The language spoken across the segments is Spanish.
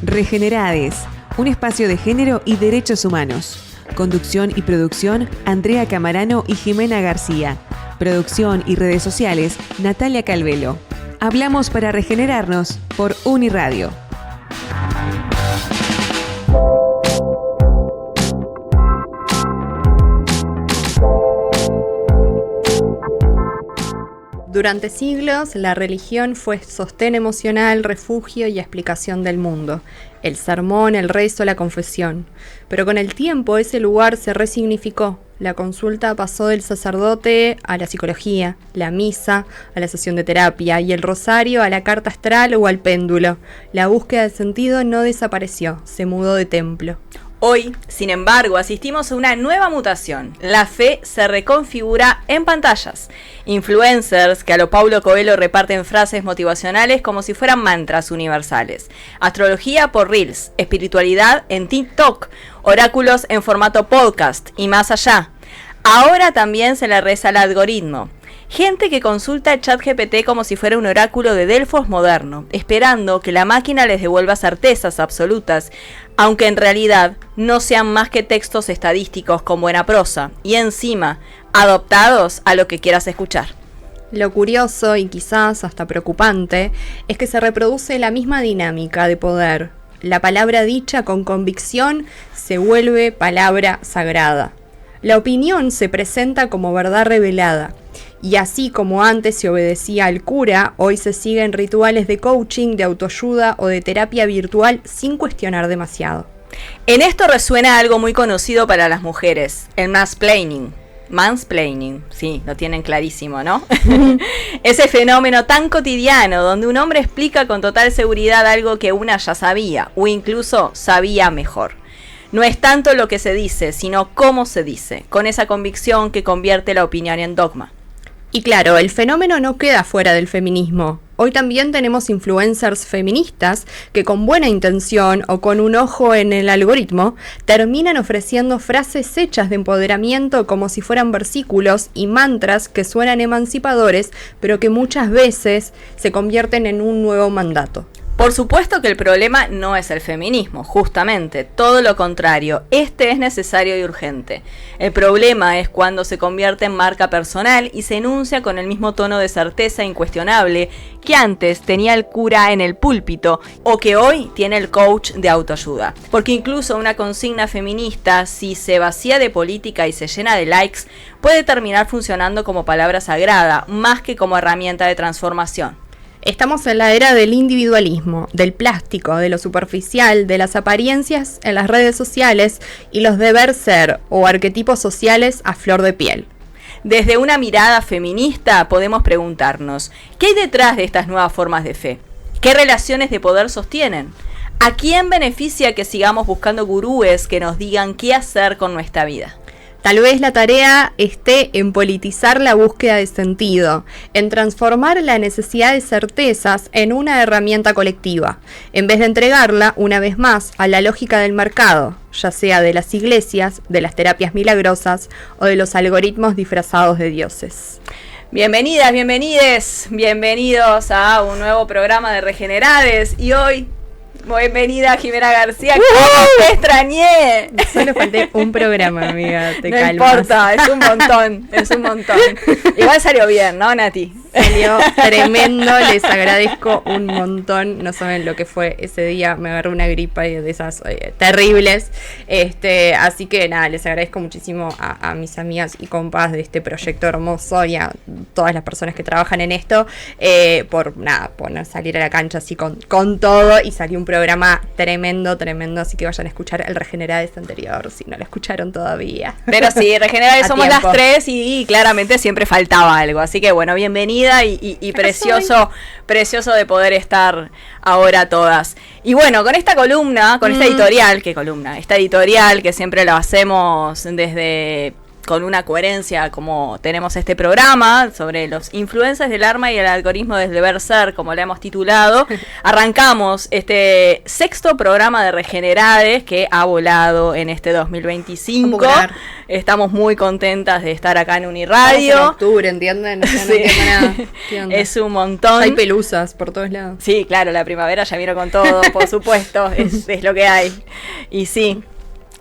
Regenerades, un espacio de género y derechos humanos. Conducción y producción, Andrea Camarano y Jimena García. Producción y redes sociales, Natalia Calvelo. Hablamos para regenerarnos por Uniradio. Durante siglos, la religión fue sostén emocional, refugio y explicación del mundo. El sermón, el rezo, la confesión. Pero con el tiempo ese lugar se resignificó. La consulta pasó del sacerdote a la psicología, la misa a la sesión de terapia y el rosario a la carta astral o al péndulo. La búsqueda de sentido no desapareció, se mudó de templo. Hoy, sin embargo, asistimos a una nueva mutación. La fe se reconfigura en pantallas. Influencers que a lo Paulo Coelho reparten frases motivacionales como si fueran mantras universales. Astrología por Reels, espiritualidad en TikTok, oráculos en formato podcast y más allá. Ahora también se le reza al algoritmo. Gente que consulta ChatGPT como si fuera un oráculo de Delfos moderno, esperando que la máquina les devuelva certezas absolutas, aunque en realidad no sean más que textos estadísticos con buena prosa, y encima, adoptados a lo que quieras escuchar. Lo curioso, y quizás hasta preocupante, es que se reproduce la misma dinámica de poder. La palabra dicha con convicción se vuelve palabra sagrada. La opinión se presenta como verdad revelada. Y así como antes se obedecía al cura, hoy se siguen rituales de coaching, de autoayuda o de terapia virtual sin cuestionar demasiado. En esto resuena algo muy conocido para las mujeres, el mansplaining. Mansplaining, sí, lo tienen clarísimo, ¿no? Ese fenómeno tan cotidiano donde un hombre explica con total seguridad algo que una ya sabía o incluso sabía mejor. No es tanto lo que se dice, sino cómo se dice, con esa convicción que convierte la opinión en dogma. Y claro, el fenómeno no queda fuera del feminismo. Hoy también tenemos influencers feministas que con buena intención o con un ojo en el algoritmo terminan ofreciendo frases hechas de empoderamiento como si fueran versículos y mantras que suenan emancipadores, pero que muchas veces se convierten en un nuevo mandato. Por supuesto que el problema no es el feminismo, justamente, todo lo contrario, este es necesario y urgente. El problema es cuando se convierte en marca personal y se enuncia con el mismo tono de certeza incuestionable que antes tenía el cura en el púlpito o que hoy tiene el coach de autoayuda. Porque incluso una consigna feminista, si se vacía de política y se llena de likes, puede terminar funcionando como palabra sagrada, más que como herramienta de transformación. Estamos en la era del individualismo, del plástico, de lo superficial, de las apariencias en las redes sociales y los deber ser o arquetipos sociales a flor de piel. Desde una mirada feminista podemos preguntarnos, ¿qué hay detrás de estas nuevas formas de fe? ¿Qué relaciones de poder sostienen? ¿A quién beneficia que sigamos buscando gurúes que nos digan qué hacer con nuestra vida? Tal vez la tarea esté en politizar la búsqueda de sentido, en transformar la necesidad de certezas en una herramienta colectiva, en vez de entregarla, una vez más, a la lógica del mercado, ya sea de las iglesias, de las terapias milagrosas o de los algoritmos disfrazados de dioses. Bienvenidas, bienvenidos a un nuevo programa de Regenerades y hoy... Bienvenida Jimena García, ¿cómo te extrañé? Solo falté un programa, amiga, te calmas. No importa, es un montón. Igual salió bien, ¿no, Nati? Salió tremendo, les agradezco un montón, no saben lo que fue ese día, me agarró una gripa de esas terribles, así que nada, les agradezco muchísimo a mis amigas y compas de este proyecto hermoso y a todas las personas que trabajan en esto, por salir a la cancha así con todo y salió un programa tremendo, así que vayan a escuchar el Regenerades anterior, si no lo escucharon todavía. Pero sí, Regenerades somos tiempo. Las tres y claramente siempre faltaba algo, así que bueno, bienvenida y precioso de poder estar ahora todas. Y bueno, con esta columna, con esta editorial, esta editorial que siempre lo hacemos desde con una coherencia como tenemos este programa sobre los influencers del arma y el algoritmo del deber ser, como le hemos titulado, arrancamos este 6º programa de Regenerades que ha volado en este 2025. Estamos muy contentas de estar acá en Uniradio. En octubre, ¿entienden? O sea, no entiendo nada. ¿Qué onda? Es un montón. Hay pelusas por todos lados. Sí, claro, la primavera ya vino con todo, por supuesto, es lo que hay. Y sí,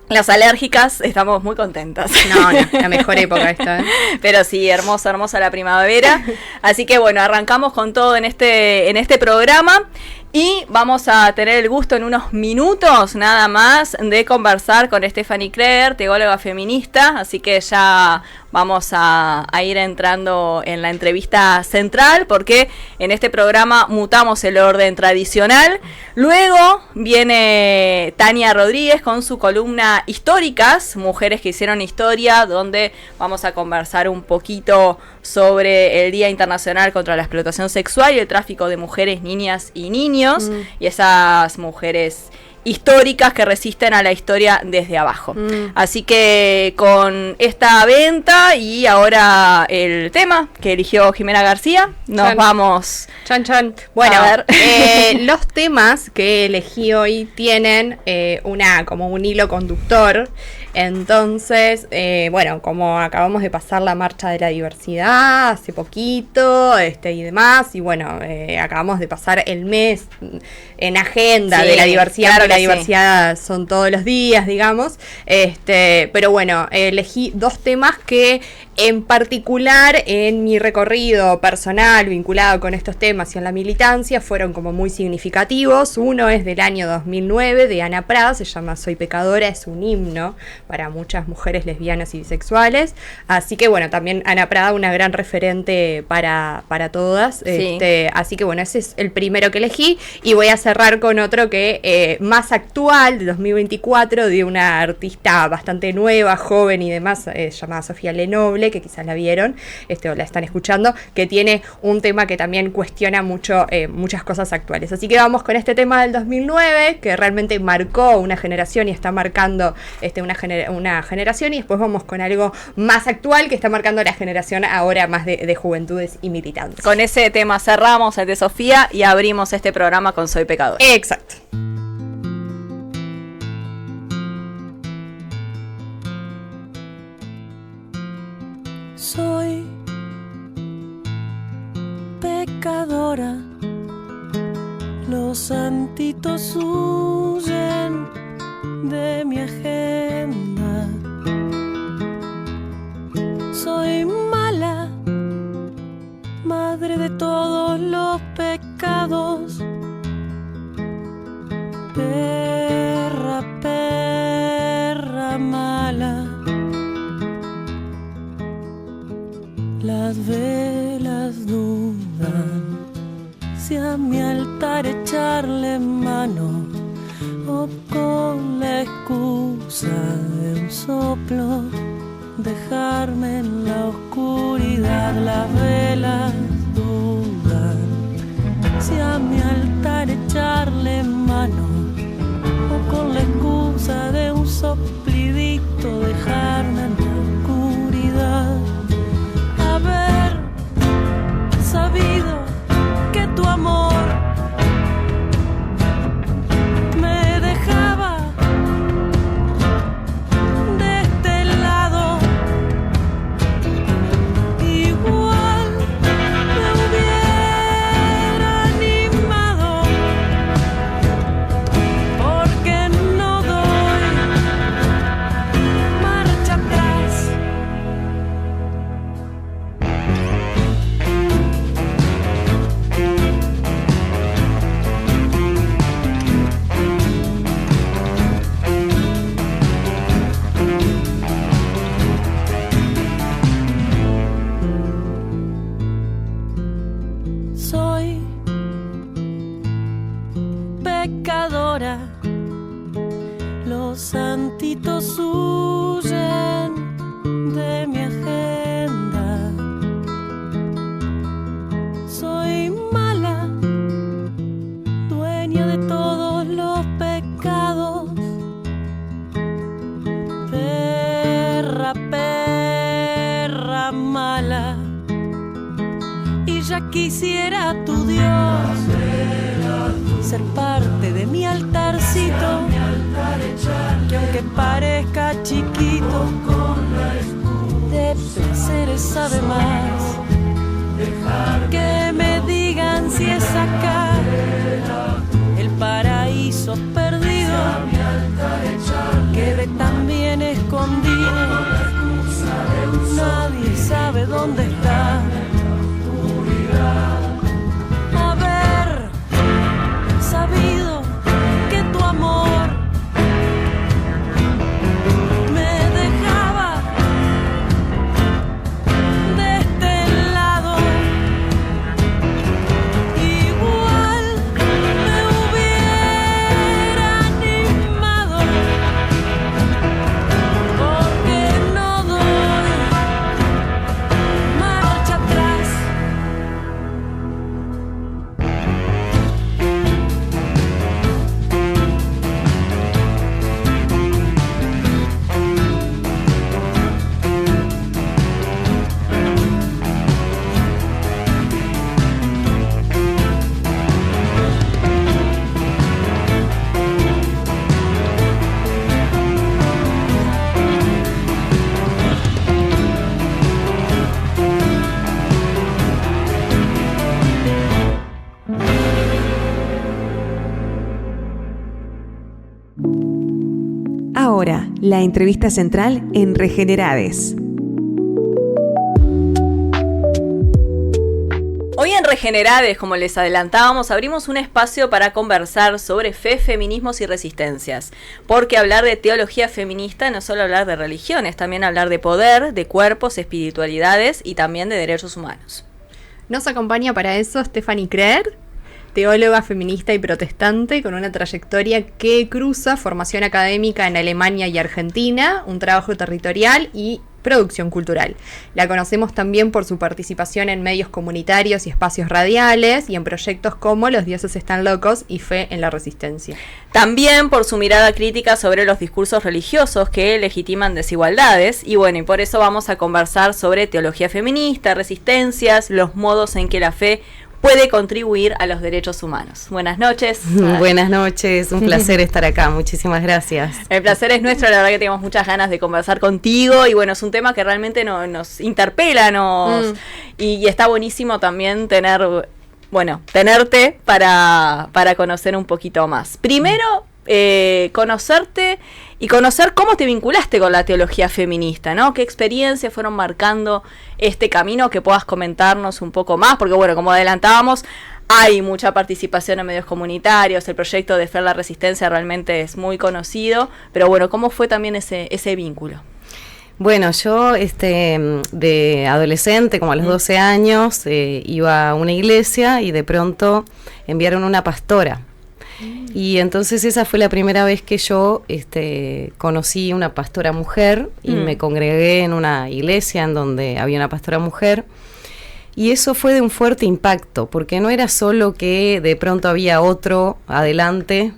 las alérgicas estamos muy contentas. No, la mejor época esta, ¿eh? Pero sí, hermosa la primavera. Así que bueno, arrancamos con todo en este programa. Y vamos a tener el gusto en unos minutos nada más de conversar con Stephanie Kreger, teóloga feminista, así que ya vamos a ir entrando en la entrevista central porque en este programa mutamos el orden tradicional. Luego viene Tania Rodríguez con su columna Históricas, Mujeres que hicieron historia, donde vamos a conversar un poquito sobre el Día Internacional contra la Explotación Sexual y el tráfico de mujeres, niñas y niños. Y esas mujeres históricas que resisten a la historia desde abajo. Así que con esta venta y ahora el tema que eligió Jimena García, nos vamos. Bueno, a ver. Los temas que elegí hoy tienen como un hilo conductor. Entonces, bueno, como acabamos de pasar la marcha de la diversidad hace poquito, y demás, y bueno, acabamos de pasar el mes en agenda de la diversidad, claro, la diversidad son todos los días, digamos, pero bueno, elegí 2 temas que en particular en mi recorrido personal vinculado con estos temas y en la militancia fueron como muy significativos. Uno es del año 2009 de Ana Prada, se llama Soy Pecadora, es un himno para muchas mujeres lesbianas y bisexuales, así que bueno, también Ana Prada una gran referente para todas, sí. Así que bueno, ese es el primero que elegí y voy a cerrar con otro que más actual, de 2024, de una artista bastante nueva, joven y demás, llamada Sofía Lenoble, que quizás la vieron o la están escuchando, que tiene un tema que también cuestiona mucho muchas cosas actuales. Así que vamos con este tema del 2009, que realmente marcó una generación y está marcando una generación, y después vamos con algo más actual que está marcando la generación ahora más de juventudes y militantes. Con ese tema cerramos el de Sofía y abrimos este programa con Soy Pecadora. Exacto. Soy pecadora, los santitos huyen de mi agenda. Soy mala, madre de todos los pecados. Perra, perra mala. Las velas dudan si a mi altar echarle mano o con la excusa de un soplo dejarme en la oscuridad. Las velas dudan si a mi altar echarle mano o con la excusa de un soplidito dejarme en la oscuridad. Haber sabido que tu amor me dejaba de este lado, igual me hubiera animado, porque no doy marcha atrás. Soy pecadora, los santitos huyen de mi agenda. Soy mala, dueña de todos los pecados. Perra, perra aunque parezca chiquito, de placeres sabe más. Que me digan si es acá el paraíso perdido, quede también escondido, nadie sabe dónde está. Haber sabido que tu amor me dejaba de este lado, igual me hubiera animado, porque no doy marcha atrás. Ahora, la entrevista central en Regenerades. Hoy en Regenerades, como les adelantábamos, abrimos un espacio para conversar sobre fe, feminismos y resistencias. Porque hablar de teología feminista no es solo hablar de religiones, también hablar de poder, de cuerpos, espiritualidades y también de derechos humanos. Nos acompaña para eso Stephanie Kreer, teóloga feminista y protestante con una trayectoria que cruza formación académica en Alemania y Argentina, un trabajo territorial y producción cultural. La conocemos también por su participación en medios comunitarios y espacios radiales y en proyectos como Los dioses están locos y Fe en la resistencia. También por su mirada crítica sobre los discursos religiosos que legitiman desigualdades y bueno, y por eso vamos a conversar sobre teología feminista, resistencias, los modos en que la fe puede contribuir a los derechos humanos. Buenas noches. Buenas noches, un placer estar acá, muchísimas gracias. El placer es nuestro, la verdad que tenemos muchas ganas de conversar contigo y bueno, es un tema que realmente nos interpela, y está buenísimo también tenerte para conocer un poquito más. Primero, conocerte y conocer cómo te vinculaste con la teología feminista, ¿no? ¿Qué experiencias fueron marcando este camino? Que puedas comentarnos un poco más, porque bueno, como adelantábamos, hay mucha participación en medios comunitarios, el proyecto de Fe en la Resistencia realmente es muy conocido, pero bueno, ¿cómo fue también ese vínculo? Bueno, yo de adolescente, como a los 12 años, iba a una iglesia y de pronto enviaron una pastora. Y entonces esa fue la primera vez que yo conocí una pastora mujer y me congregué en una iglesia en donde había una pastora mujer. Y eso fue de un fuerte impacto, porque no era solo que de pronto había otro adelante,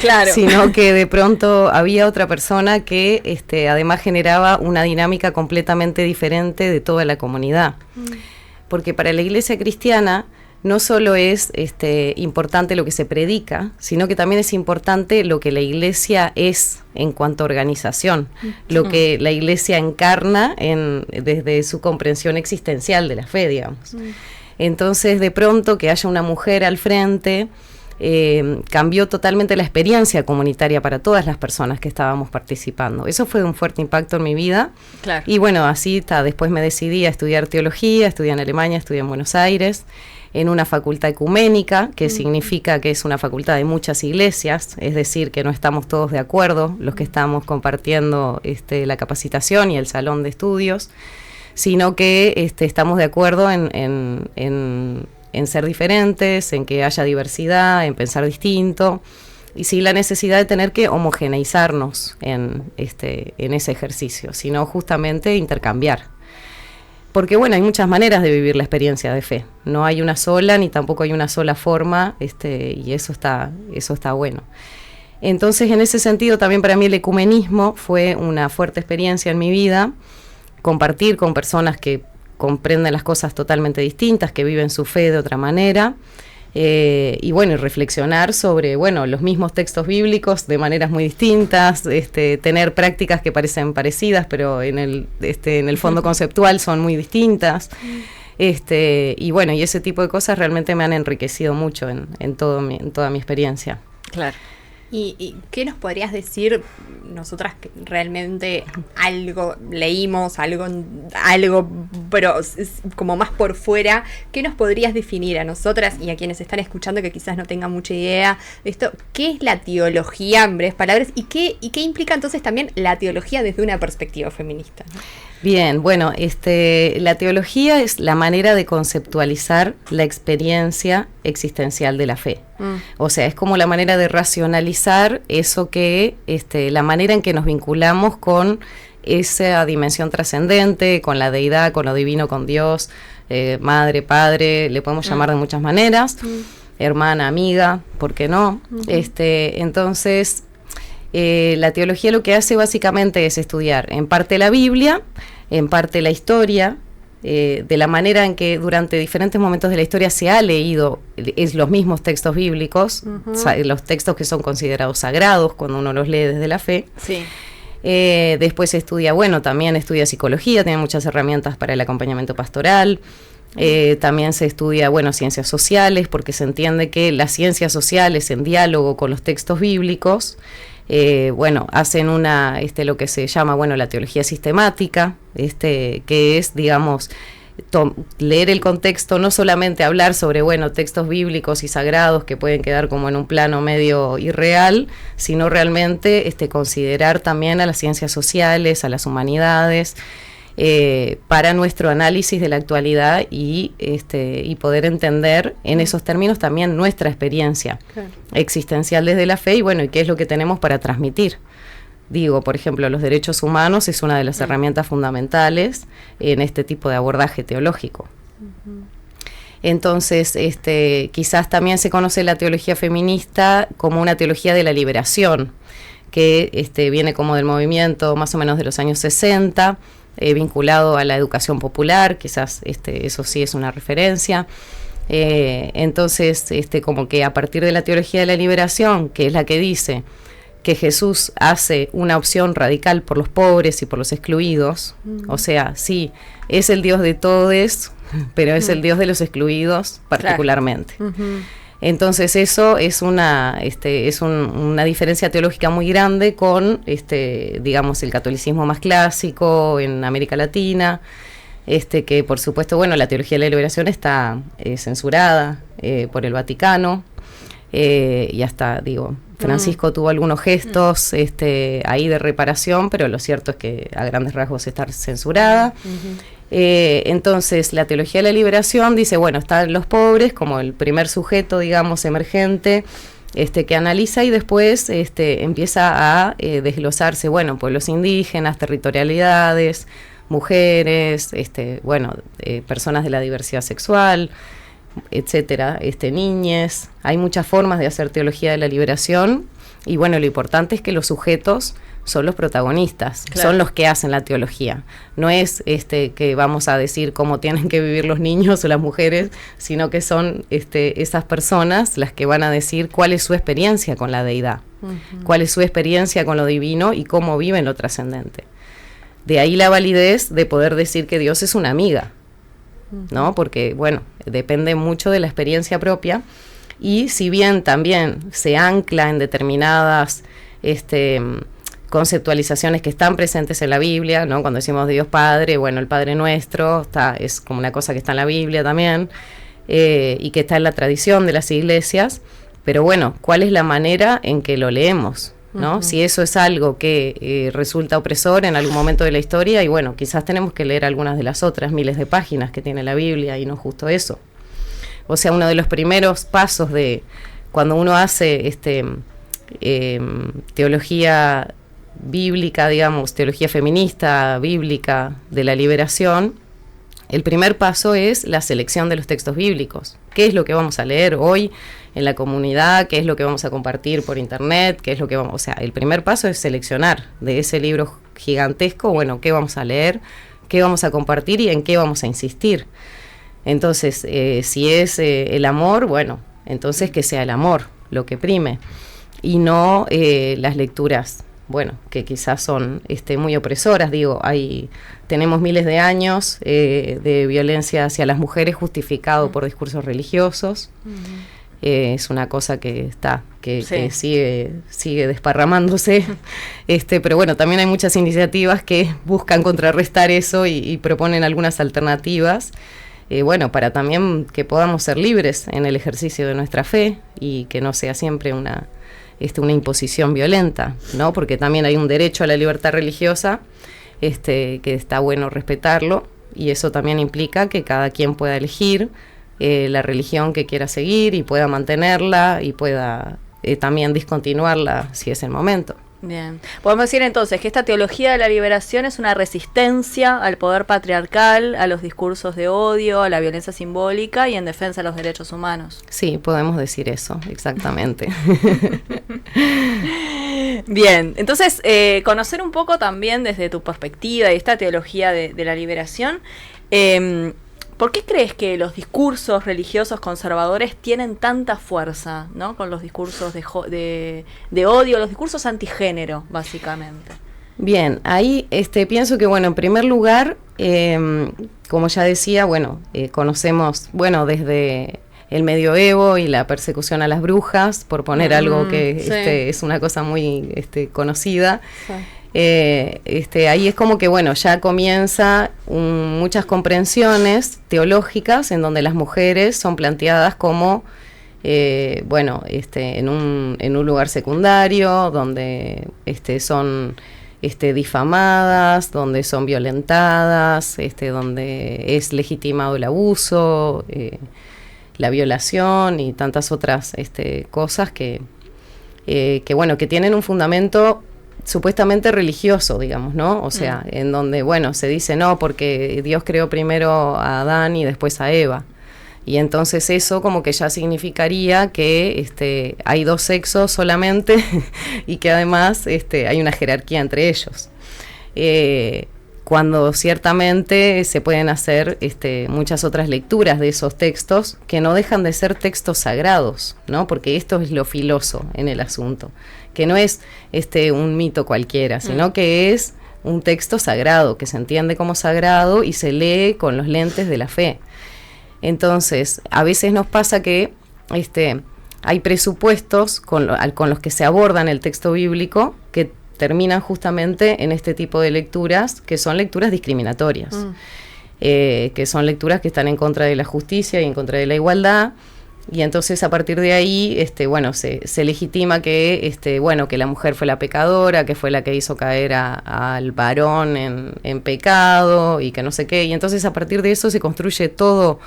claro, sino que de pronto había otra persona que además generaba una dinámica completamente diferente de toda la comunidad. Porque para la iglesia cristiana no solo es importante lo que se predica, sino que también es importante lo que la iglesia es en cuanto a organización, lo que la iglesia encarna desde su comprensión existencial de la fe, digamos. Entonces, de pronto, que haya una mujer al frente, cambió totalmente la experiencia comunitaria para todas las personas que estábamos participando. Eso fue un fuerte impacto en mi vida. Claro. Y bueno, así después me decidí a estudiar teología, estudié en Alemania, estudié en Buenos Aires, en una facultad ecuménica, que significa que es una facultad de muchas iglesias, es decir, que no estamos todos de acuerdo los que estamos compartiendo la capacitación y el salón de estudios, sino que estamos de acuerdo en ser diferentes, en que haya diversidad, en pensar distinto, y sin la necesidad de tener que homogeneizarnos en ese ejercicio, sino justamente intercambiar. Porque bueno, hay muchas maneras de vivir la experiencia de fe. No hay una sola, ni tampoco hay una sola forma, y eso está bueno. Entonces, en ese sentido, también para mí el ecumenismo fue una fuerte experiencia en mi vida, compartir con personas que comprenden las cosas totalmente distintas, que viven su fe de otra manera, Y bueno, y reflexionar sobre, bueno, los mismos textos bíblicos de maneras muy distintas, tener prácticas que parecen parecidas, pero en el fondo conceptual son muy distintas. Y bueno, y ese tipo de cosas realmente me han enriquecido mucho en toda mi experiencia. Claro. ¿Y qué nos podrías decir, nosotras que realmente algo leímos, algo, pero como más por fuera, qué nos podrías definir a nosotras y a quienes están escuchando que quizás no tengan mucha idea de esto? ¿Qué es la teología en breves palabras? ¿Y qué implica entonces también la teología desde una perspectiva feminista, ¿no? Bien, bueno, la teología es la manera de conceptualizar la experiencia existencial de la fe. O sea, es como la manera de racionalizar eso que, la manera en que nos vinculamos con esa dimensión trascendente, con la deidad, con lo divino, con Dios, madre, padre, le podemos llamar de muchas maneras, hermana, amiga, ¿por qué no? Entonces, la teología lo que hace básicamente es estudiar en parte la Biblia, en parte la historia, de la manera en que durante diferentes momentos de la historia se ha leído los mismos textos bíblicos, los textos que son considerados sagrados cuando uno los lee desde la fe. Sí. Después también estudia psicología, tiene muchas herramientas para el acompañamiento pastoral. También se estudia, ciencias sociales, porque se entiende que las ciencias sociales en diálogo con los textos bíblicos, hacen lo que se llama, la teología sistemática, que es, digamos, leer el contexto, no solamente hablar sobre, textos bíblicos y sagrados que pueden quedar como en un plano medio irreal, sino realmente considerar también a las ciencias sociales, a las humanidades, para nuestro análisis de la actualidad y poder entender en esos términos también nuestra experiencia existencial desde la fe y qué es lo que tenemos para transmitir. Digo, por ejemplo, los derechos humanos es una de las herramientas fundamentales en este tipo de abordaje teológico. Entonces, quizás también se conoce la teología feminista como una teología de la liberación, que viene como del movimiento más o menos de los años 60, vinculado a la educación popular, quizás eso sí es una referencia. Entonces, como que a partir de la teología de la liberación, que es la que dice que Jesús hace una opción radical por los pobres y por los excluidos, o sea, sí, es el Dios de todos, pero es el Dios de los excluidos particularmente. Entonces eso es una diferencia teológica muy grande con, digamos, el catolicismo más clásico en América Latina, que por supuesto, la teología de la liberación está censurada por el Vaticano, y hasta, Francisco tuvo algunos gestos ahí de reparación, pero lo cierto es que a grandes rasgos está censurada. Entonces la teología de la liberación dice, están los pobres como el primer sujeto, digamos, emergente, que analiza y después empieza a desglosarse, pueblos indígenas, territorialidades, mujeres, personas de la diversidad sexual, etcétera, niñes. Hay muchas formas de hacer teología de la liberación y lo importante es que los sujetos son los protagonistas, son los que hacen la teología. No es que vamos a decir cómo tienen que vivir los niños o las mujeres, sino que son esas personas las que van a decir cuál es su experiencia con la deidad, cuál es su experiencia con lo divino y cómo viven lo trascendente. De ahí la validez de poder decir que Dios es una amiga, ¿no? Porque, depende mucho de la experiencia propia y si bien también se ancla en determinadas conceptualizaciones que están presentes en la Biblia, ¿no? Cuando decimos de Dios Padre, el Padre Nuestro es como una cosa que está en la Biblia también, y que está en la tradición de las iglesias, pero ¿cuál es la manera en que lo leemos? ¿No? Si eso es algo que resulta opresor en algún momento de la historia, y quizás tenemos que leer algunas de las otras miles de páginas que tiene la Biblia y no justo eso. O sea, uno de los primeros pasos de cuando uno hace teología bíblica, digamos, teología feminista, bíblica, de la liberación, el primer paso es la selección de los textos bíblicos. ¿Qué es lo que vamos a leer hoy en la comunidad? ¿Qué es lo que vamos a compartir por internet? ¿Qué es lo que vamos? O sea, el primer paso es seleccionar de ese libro gigantesco, qué vamos a leer, qué vamos a compartir y en qué vamos a insistir. Entonces, si es el amor, Entonces que sea el amor lo que prime y no las lecturas, bueno, que quizás son muy opresoras. Digo, tenemos miles de años de violencia hacia las mujeres justificado por discursos religiosos. Es una cosa que sigue desparramándose, pero bueno, también hay muchas iniciativas que buscan contrarrestar eso y proponen algunas alternativas, bueno, para también que podamos ser libres en el ejercicio de nuestra fe y que no sea siempre una imposición violenta, ¿no? Porque también hay un derecho a la libertad religiosa, que está bueno respetarlo, y eso también implica que cada quien pueda elegir la religión que quiera seguir y pueda mantenerla y pueda también discontinuarla si es el momento. Bien. Podemos decir entonces que esta teología de la liberación es una resistencia al poder patriarcal, a los discursos de odio, a la violencia simbólica y en defensa de los derechos humanos. Sí, podemos decir eso, exactamente. Bien, entonces conocer un poco también desde tu perspectiva y esta teología de la liberación, ¿por qué crees que los discursos religiosos conservadores tienen tanta fuerza, ¿no? Con los discursos de odio, los discursos antigénero, básicamente? Bien, ahí pienso que, bueno, en primer lugar, como ya decía, bueno, conocemos, bueno, desde el medioevo y la persecución a las brujas, por poner algo que sí. es una cosa muy conocida. Sí. Ahí es como que, bueno, ya comienza muchas comprensiones teológicas en donde las mujeres son planteadas como, bueno, en un lugar secundario, donde son difamadas, donde son violentadas, donde es legitimado el abuso, la violación y tantas otras cosas que bueno, que tienen un fundamento supuestamente religioso, digamos, ¿no? O sea, en donde, bueno, se dice no, porque Dios creó primero a Adán y después a Eva. Y entonces eso como que ya significaría que hay dos sexos solamente y que además hay una jerarquía entre ellos. Cuando ciertamente se pueden hacer muchas otras lecturas de esos textos que no dejan de ser textos sagrados, ¿no? Porque esto es lo filoso en el asunto, que no es un mito cualquiera, sino que es un texto sagrado, que se entiende como sagrado y se lee con los lentes de la fe. Entonces, a veces nos pasa que hay presupuestos con los que se abordan el texto bíblico que terminan justamente en este tipo de lecturas, que son lecturas discriminatorias, que son lecturas que están en contra de la justicia y en contra de la igualdad, y entonces a partir de ahí, bueno, se legitima que, bueno, que la mujer fue la pecadora, que fue la que hizo caer al varón en pecado, y que no sé qué, y entonces a partir de eso se construye todo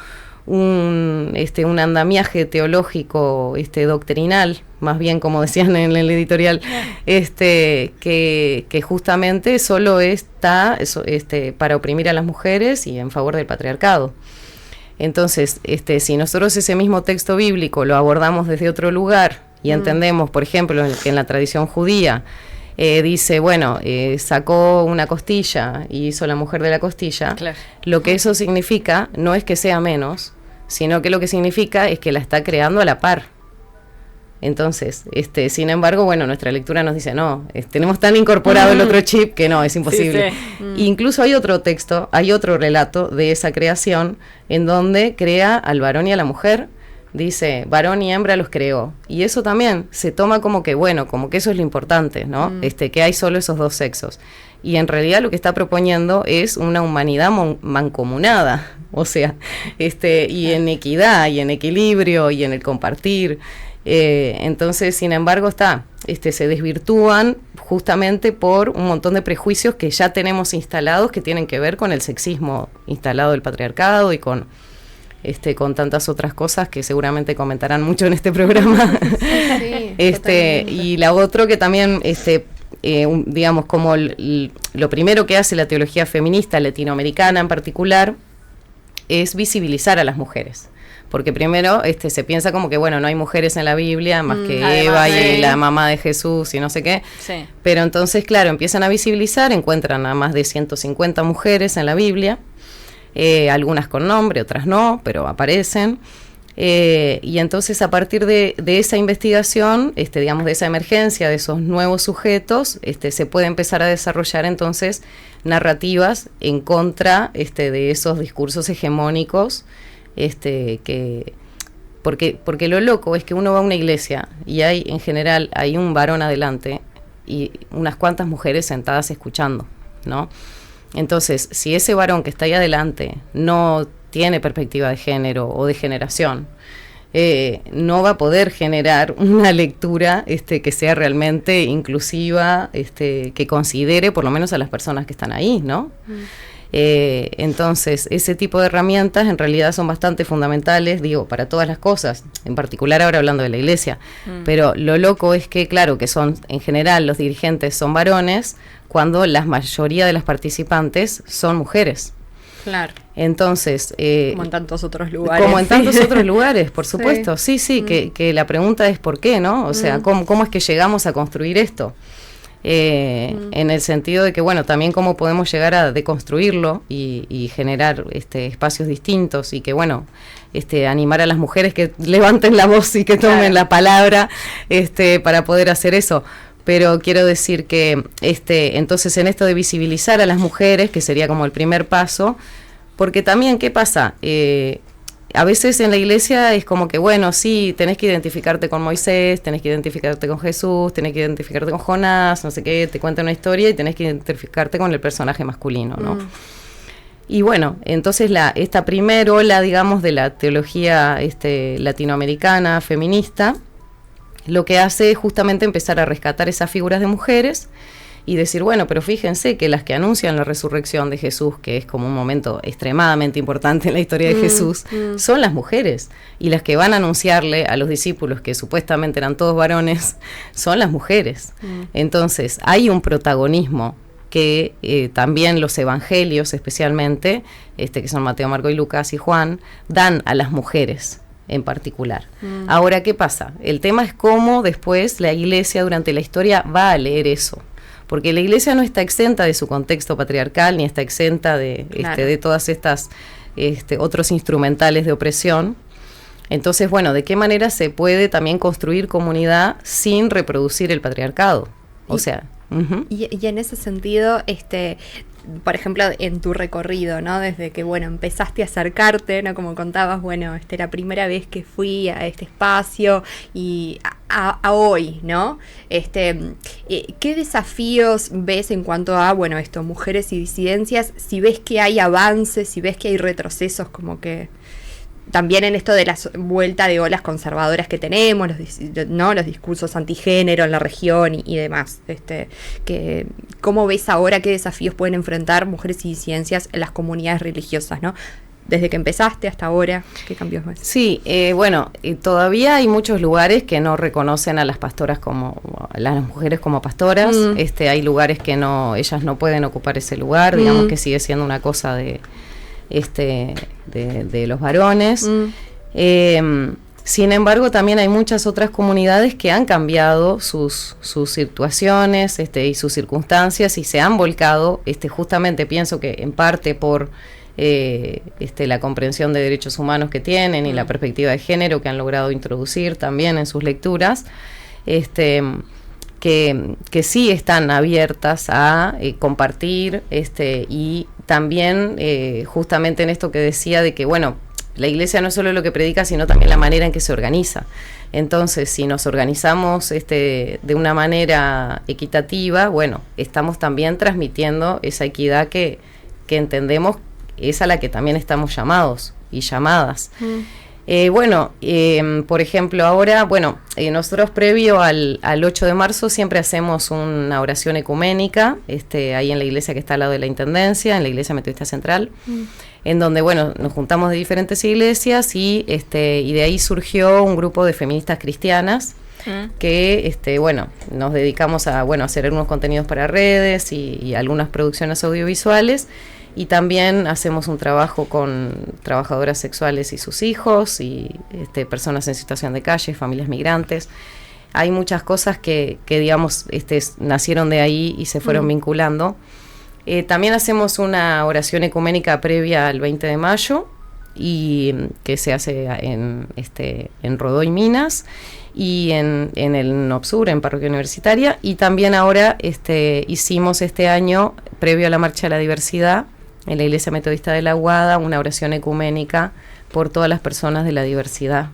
un andamiaje teológico doctrinal, más bien, como decían en el editorial, que justamente solo está para oprimir a las mujeres y en favor del patriarcado. Entonces, si nosotros ese mismo texto bíblico lo abordamos desde otro lugar y entendemos, por ejemplo, que en la tradición judía dice, bueno, sacó una costilla y hizo la mujer de la costilla, claro, lo que eso significa no es que sea menos, sino que lo que significa es que la está creando a la par. Entonces, sin embargo, bueno, nuestra lectura nos dice, no, tenemos tan incorporado el otro chip que no, es imposible. Sí, sí. Incluso hay otro texto, hay otro relato de esa creación en donde crea al varón y a la mujer. Dice, varón y hembra los creó. Y eso también se toma como que, bueno, como que eso es lo importante, ¿no? Que hay solo esos dos sexos. Y en realidad lo que está proponiendo es una humanidad mancomunada. O sea, y en equidad, y en equilibrio, y en el compartir. Entonces, sin embargo, se desvirtúan justamente por un montón de prejuicios que ya tenemos instalados, que tienen que ver con el sexismo instalado del patriarcado y con tantas otras cosas que seguramente comentarán mucho en este programa. Sí, y la otra que también, digamos, como lo primero que hace la teología feminista latinoamericana en particular, es visibilizar a las mujeres. Porque primero se piensa como que, bueno, no hay mujeres en la Biblia más que Eva y la mamá de Jesús y no sé qué. Sí. Pero entonces, claro, empiezan a visibilizar, encuentran a más de 150 mujeres en la Biblia, algunas con nombre, otras no, pero aparecen. Y entonces a partir de esa investigación, digamos, de esa emergencia, de esos nuevos sujetos, se puede empezar a desarrollar entonces narrativas en contra de esos discursos hegemónicos, porque lo loco es que uno va a una iglesia y en general hay un varón adelante y unas cuantas mujeres sentadas escuchando, ¿no? Entonces, si ese varón que está ahí adelante no tiene perspectiva de género o de generación, no va a poder generar una lectura que sea realmente inclusiva, que considere por lo menos a las personas que están ahí, ¿no? Entonces, ese tipo de herramientas en realidad son bastante fundamentales, digo, para todas las cosas, en particular ahora hablando de la iglesia, pero lo loco es que, claro, que son, en general, los dirigentes son varones, cuando la mayoría de las participantes son mujeres. Claro. Entonces, como en tantos otros lugares. Como en tantos otros lugares, por supuesto. Sí, que la pregunta es ¿por qué, no? O sea, ¿cómo es que llegamos a construir esto? En el sentido de que, bueno, también cómo podemos llegar a deconstruirlo y generar espacios distintos y que, bueno, animar a las mujeres que levanten la voz y que tomen la palabra para poder hacer eso. Pero quiero decir que entonces en esto de visibilizar a las mujeres, que sería como el primer paso, porque también, ¿qué pasa? A veces en la iglesia es como que, bueno, sí, tenés que identificarte con Moisés, tenés que identificarte con Jesús, tenés que identificarte con Jonás, no sé qué, te cuenta una historia y tenés que identificarte con el personaje masculino, ¿no? Y bueno, entonces esta primera ola, digamos, de la teología latinoamericana feminista, lo que hace es justamente empezar a rescatar esas figuras de mujeres y decir, bueno, pero fíjense que las que anuncian la resurrección de Jesús, que es como un momento extremadamente importante en la historia de Jesús, son las mujeres. Y las que van a anunciarle a los discípulos, que supuestamente eran todos varones, son las mujeres. Entonces, hay un protagonismo que también los evangelios, especialmente, que son Mateo, Marcos y Lucas y Juan, dan a las mujeres en particular. Ahora, ¿qué pasa? El tema es cómo después la iglesia durante la historia va a leer eso. Porque la iglesia no está exenta de su contexto patriarcal, ni está exenta de, de todas estas otros instrumentales de opresión. Entonces, bueno, ¿de qué manera se puede también construir comunidad sin reproducir el patriarcado? O sea... Y en ese sentido, por ejemplo, en tu recorrido, ¿no? Desde que, bueno, empezaste a acercarte, ¿no? Como contabas, bueno, la primera vez que fui a este espacio y a hoy, ¿no? ¿Qué desafíos ves en cuanto a, bueno, mujeres y disidencias? Si ves que hay avances, si ves que hay retrocesos, como que... También en esto de la vuelta de olas conservadoras que tenemos, los discursos antigénero en la región y demás. ¿Cómo ves ahora qué desafíos pueden enfrentar mujeres y disidencias en las comunidades religiosas, ¿no? Desde que empezaste hasta ahora, ¿qué cambios ves? Sí, todavía hay muchos lugares que no reconocen a las pastoras a las mujeres como pastoras. Hay lugares que ellas no pueden ocupar ese lugar, digamos que sigue siendo una cosa de los varones. Sin embargo, también hay muchas otras comunidades que han cambiado sus situaciones y sus circunstancias y se han volcado, justamente pienso que en parte por la comprensión de derechos humanos que tienen y la perspectiva de género que han logrado introducir también en sus lecturas, que sí están abiertas a compartir y también justamente en esto que decía de que, bueno, la iglesia no es solo lo que predica, sino también la manera en que se organiza. Entonces, si nos organizamos de una manera equitativa, bueno, estamos también transmitiendo esa equidad que entendemos es a la que también estamos llamados y llamadas. Por ejemplo, ahora, nosotros previo al 8 de marzo siempre hacemos una oración ecuménica, ahí en la iglesia que está al lado de la Intendencia, en la Iglesia Metodista Central, en donde, nos juntamos de diferentes iglesias y de ahí surgió un grupo de feministas cristianas que, nos dedicamos a, hacer algunos contenidos para redes y algunas producciones audiovisuales. Y también hacemos un trabajo con trabajadoras sexuales y sus hijos y personas en situación de calle, familias migrantes. Hay muchas cosas que digamos, nacieron de ahí y se fueron vinculando. También hacemos una oración ecuménica previa al 20 de mayo, y que se hace en Rodó y Minas, y en el NOPSUR, en Parroquia Universitaria, y también ahora hicimos este año, previo a la Marcha de la Diversidad, en la Iglesia Metodista de la Aguada, una oración ecuménica por todas las personas de la diversidad,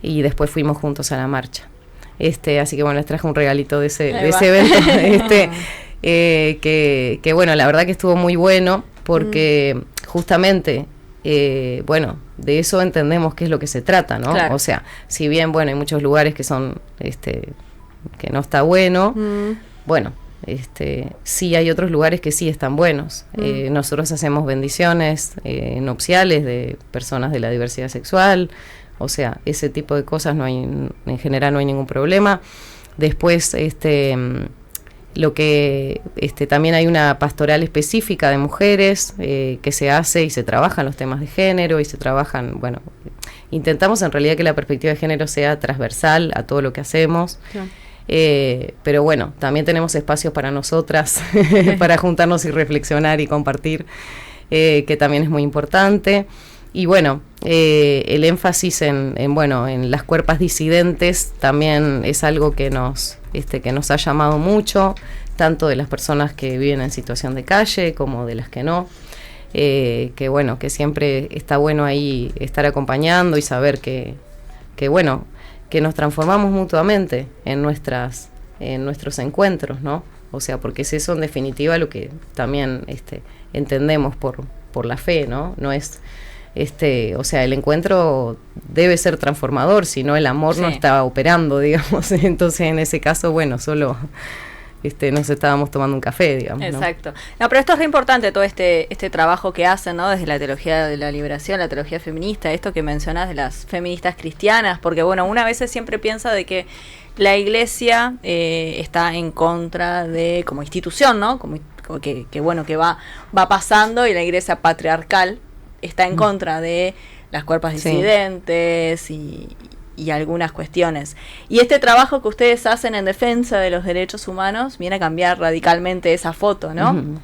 y después fuimos juntos a la marcha. Así que bueno, les traje un regalito de ese evento, que bueno, la verdad que estuvo muy bueno, porque justamente, bueno, de eso entendemos qué es lo que se trata, ¿no? Claro. O sea, si bien, bueno, hay muchos lugares que son, que no está bueno, bueno, sí hay otros lugares que sí están buenos. Nosotros hacemos bendiciones nupciales de personas de la diversidad sexual, o sea, ese tipo de cosas en general no hay ningún problema. Después, lo que también hay una pastoral específica de mujeres que se hace y se trabajan los temas de género y se trabajan, bueno, intentamos en realidad que la perspectiva de género sea transversal a todo lo que hacemos. Claro. Pero bueno, también tenemos espacios para nosotras, para juntarnos y reflexionar y compartir, que también es muy importante. Y bueno, el énfasis en las cuerpas disidentes también es algo que nos ha llamado mucho, tanto de las personas que viven en situación de calle como de las que no. Que bueno, que siempre está bueno ahí estar acompañando y saber que bueno, que nos transformamos mutuamente en nuestros encuentros, ¿no? O sea, porque es eso en definitiva lo que también entendemos por la fe, ¿no? No es o sea, el encuentro debe ser transformador, si no el amor no está operando, digamos. Entonces, en ese caso, bueno, solo nos estábamos tomando un café, digamos, ¿no? Exacto. No, pero esto es re importante, todo este trabajo que hacen, ¿no? Desde la teología de la liberación, la teología feminista, esto que mencionas de las feministas cristianas, porque bueno, una vez siempre piensa de que la iglesia está en contra de, como institución, ¿no? Como que bueno, que va pasando, y la iglesia patriarcal está en contra de las cuerpas disidentes y algunas cuestiones. Y este trabajo que ustedes hacen en defensa de los derechos humanos viene a cambiar radicalmente esa foto, ¿no? Uh-huh.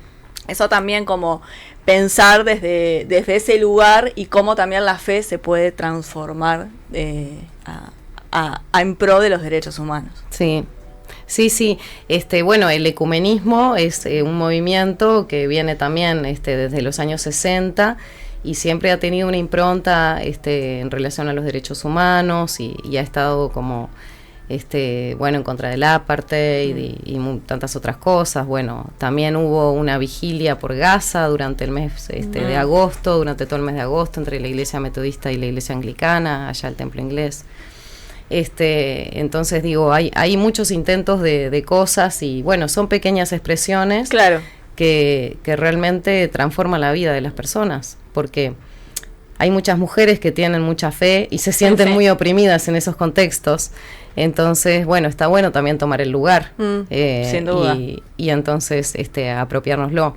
Eso también, como pensar desde ese lugar, y cómo también la fe se puede transformar en pro de los derechos humanos. Sí. Sí, bueno, el ecumenismo es un movimiento que viene también desde los años 60, y siempre ha tenido una impronta en relación a los derechos humanos, y ha estado como bueno, en contra del apartheid y tantas otras cosas. Bueno, también hubo una vigilia por Gaza durante el mes de agosto, durante todo el mes de agosto, entre la iglesia metodista y la iglesia anglicana, allá el templo inglés. Entonces digo, hay muchos intentos de cosas, y bueno, son pequeñas expresiones, claro, que realmente transforman la vida de las personas, porque hay muchas mujeres que tienen mucha fe y se sienten muy oprimidas en esos contextos. Entonces, bueno, está bueno también tomar el lugar, sin duda, y entonces apropiárnoslo.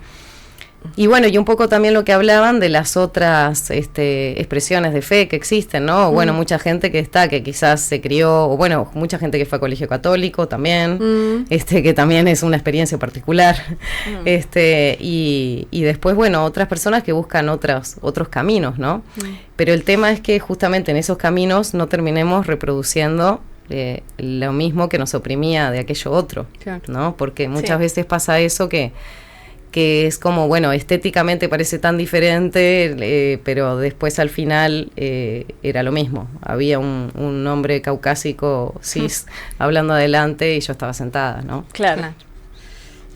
Y bueno, y un poco también lo que hablaban de las otras expresiones de fe que existen, ¿no? Bueno, mucha gente que quizás se crió, o bueno, mucha gente que fue a colegio católico también, que también es una experiencia particular. Y después, bueno, otras personas que buscan otros caminos, ¿no? Pero el tema es que justamente en esos caminos no terminemos reproduciendo lo mismo que nos oprimía de aquello otro, claro, ¿no? Porque muchas veces pasa eso, que es como, bueno, estéticamente parece tan diferente, pero después al final era lo mismo. Había un hombre caucásico cis hablando adelante y yo estaba sentada, ¿no? Claro.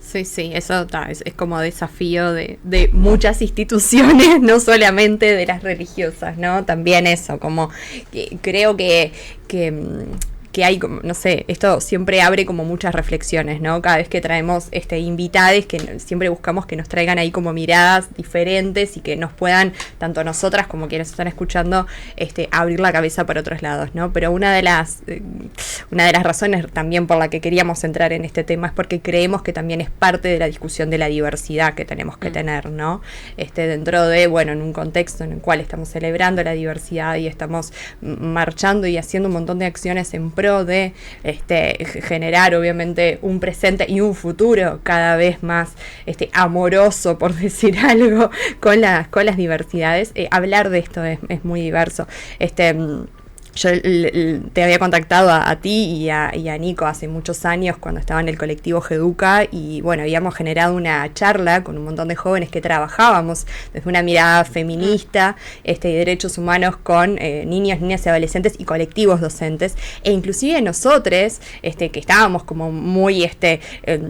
Sí, eso es como desafío de muchas instituciones, no solamente de las religiosas, ¿no? También eso, como que creo que hay, no sé, esto siempre abre como muchas reflexiones, ¿no? Cada vez que traemos invitados, que siempre buscamos que nos traigan ahí como miradas diferentes y que nos puedan, tanto nosotras como quienes están escuchando, abrir la cabeza para otros lados, ¿no? Pero una de las una de las razones también por la que queríamos entrar en este tema es porque creemos que también es parte de la discusión de la diversidad que tenemos que tener, ¿no? Dentro de, bueno, en un contexto en el cual estamos celebrando la diversidad y estamos marchando y haciendo un montón de acciones en pro de generar obviamente un presente y un futuro cada vez más amoroso, por decir algo, con las diversidades. Hablar de esto es muy diverso. Yo te había contactado a ti y a Nico hace muchos años cuando estaba en el colectivo Geduca y bueno, habíamos generado una charla con un montón de jóvenes que trabajábamos desde una mirada feminista y derechos humanos con niños, niñas y adolescentes y colectivos docentes, e inclusive nosotros que estábamos como muy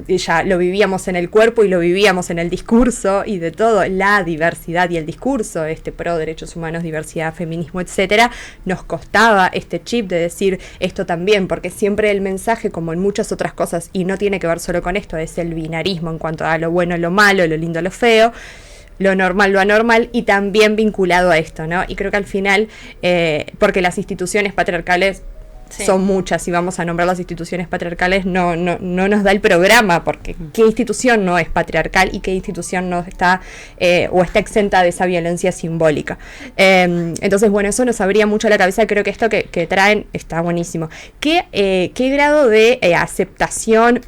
ya lo vivíamos en el cuerpo y lo vivíamos en el discurso y de todo, la diversidad y el discurso pro derechos humanos, diversidad, feminismo, etcétera, nos costaba este chip de decir esto también, porque siempre el mensaje, como en muchas otras cosas, y no tiene que ver solo con esto, es el binarismo en cuanto a lo bueno, lo malo, lo lindo, lo feo, lo normal, lo anormal, y también vinculado a esto, ¿no? Y creo que al final, porque las instituciones patriarcales son muchas, y vamos a nombrar las instituciones patriarcales, no nos da el programa, porque qué institución no es patriarcal y qué institución no está o está exenta de esa violencia simbólica. Entonces, bueno, eso nos abría mucho la cabeza. Creo que esto que traen está buenísimo. ¿Qué grado de aceptación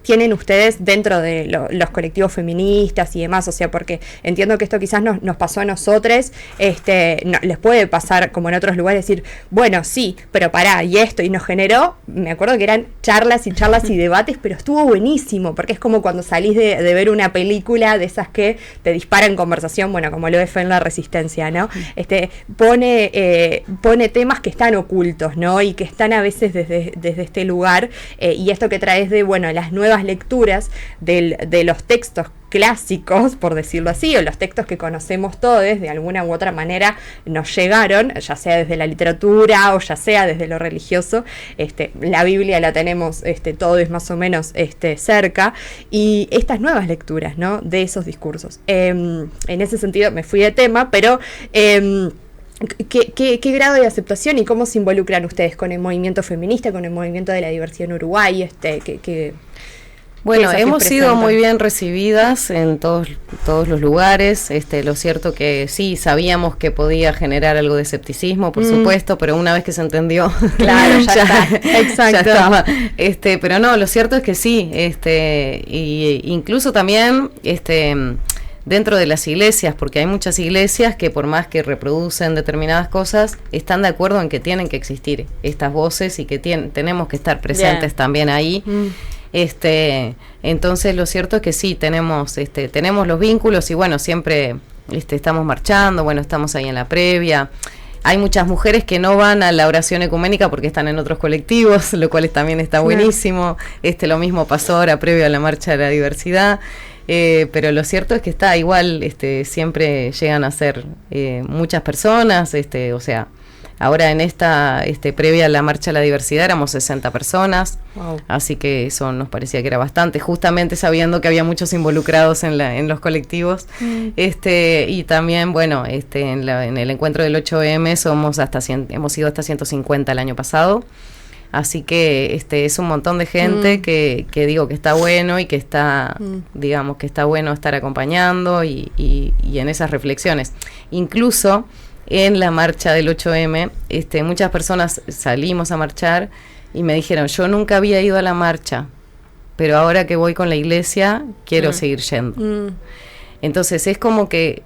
tienen ustedes dentro de los colectivos feministas y demás? O sea, porque entiendo que esto quizás nos pasó a nosotros, les puede pasar como en otros lugares, decir, bueno, sí, pero pará, y esto, y nos generó, me acuerdo que eran charlas y debates, pero estuvo buenísimo, porque es como cuando salís de ver una película de esas que te disparan conversación, bueno, como lo es en La Resistencia, ¿no? Pone temas que están ocultos, ¿no? Y que están a veces desde este lugar, y esto que traes de, bueno, las nuevas lecturas de los textos clásicos, por decirlo así, o los textos que conocemos todos, de alguna u otra manera nos llegaron, ya sea desde la literatura o ya sea desde lo religioso. La Biblia la tenemos todos más o menos cerca, y estas nuevas lecturas, ¿no?, de esos discursos. En ese sentido me fui de tema, pero ¿Qué grado de aceptación y cómo se involucran ustedes con el movimiento feminista, con el movimiento de la diversidad en Uruguay? Bueno, hemos sido muy bien recibidas en todos los lugares. Lo cierto que sí, sabíamos que podía generar algo de escepticismo, por supuesto, pero una vez que se entendió, claro, ya está. Exacto. Ya estaba. Pero no, lo cierto es que sí, y incluso también, dentro de las iglesias, porque hay muchas iglesias que por más que reproducen determinadas cosas, están de acuerdo en que tienen que existir estas voces y que tenemos que estar presentes también ahí. Entonces lo cierto es que sí, tenemos los vínculos y bueno, siempre estamos marchando, bueno, estamos ahí en la previa. Hay muchas mujeres que no van a la oración ecuménica porque están en otros colectivos, lo cual también está buenísimo. Lo mismo pasó ahora previo a la Marcha de la Diversidad. Pero lo cierto es que está igual, siempre llegan a ser muchas personas, o sea, ahora en esta previa a la Marcha de la Diversidad éramos 60 personas, wow. Así que eso nos parecía que era bastante, justamente sabiendo que había muchos involucrados en los colectivos. Y también, bueno, en el encuentro del 8M hemos ido hasta 150 el año pasado. Así que es un montón de gente que digo que está bueno y que está, digamos, que está bueno estar acompañando y en esas reflexiones. Incluso en la marcha del 8M, muchas personas salimos a marchar y me dijeron, yo nunca había ido a la marcha, pero ahora que voy con la iglesia, quiero seguir yendo. Entonces es como que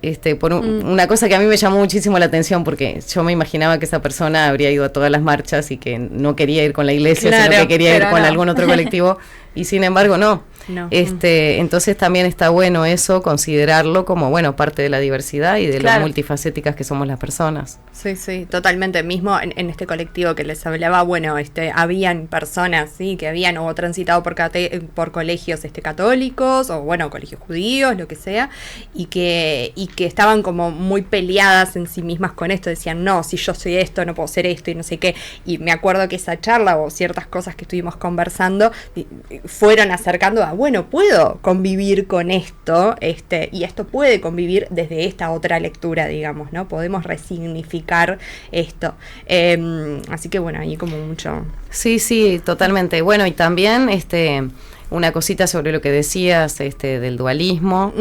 una cosa que a mí me llamó muchísimo la atención, porque yo me imaginaba que esa persona habría ido a todas las marchas y que no quería ir con la iglesia, claro, sino que quería ir con algún otro colectivo, y sin embargo no. Entonces también está bueno eso, considerarlo como, bueno, parte de la diversidad y de lo multifacéticas que somos las personas. Sí, totalmente. Mismo en este colectivo que les hablaba, bueno, habían personas, sí, que habían o transitado por colegios católicos o, bueno, colegios judíos, lo que sea, y que estaban como muy peleadas en sí mismas con esto. Decían, no, si yo soy esto, no puedo ser esto y no sé qué. Y me acuerdo que esa charla o ciertas cosas que estuvimos conversando fueron acercando a, bueno, puedo convivir con esto, y esto puede convivir desde esta otra lectura, digamos, ¿no? Podemos resignificar esto. Así que bueno, ahí como mucho. Sí, sí, totalmente. Bueno, y también una cosita sobre lo que decías del dualismo.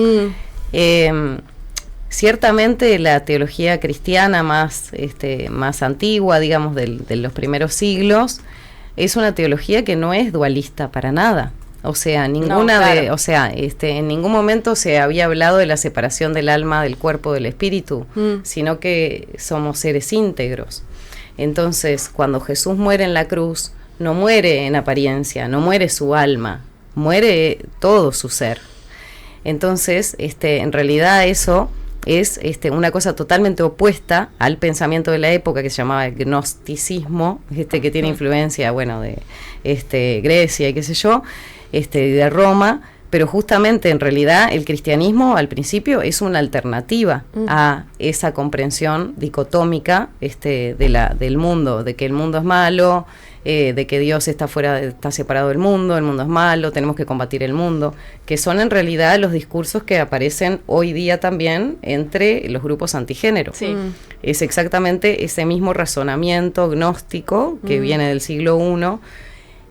Ciertamente la teología cristiana más antigua, digamos, de los primeros siglos, es una teología que no es dualista para nada. O sea, en ningún momento se había hablado de la separación del alma del cuerpo del espíritu, sino que somos seres íntegros. Entonces, cuando Jesús muere en la cruz, no muere en apariencia, no muere su alma, muere todo su ser. Entonces, en realidad eso es una cosa totalmente opuesta al pensamiento de la época que se llamaba el gnosticismo, que tiene influencia, bueno, de Grecia y qué sé yo, de Roma, pero justamente en realidad el cristianismo al principio es una alternativa a esa comprensión dicotómica del mundo, de que el mundo es malo, de que Dios está separado del mundo, el mundo es malo, tenemos que combatir el mundo, que son en realidad los discursos que aparecen hoy día también entre los grupos antigénero. Sí. Es exactamente ese mismo razonamiento gnóstico que viene del siglo I.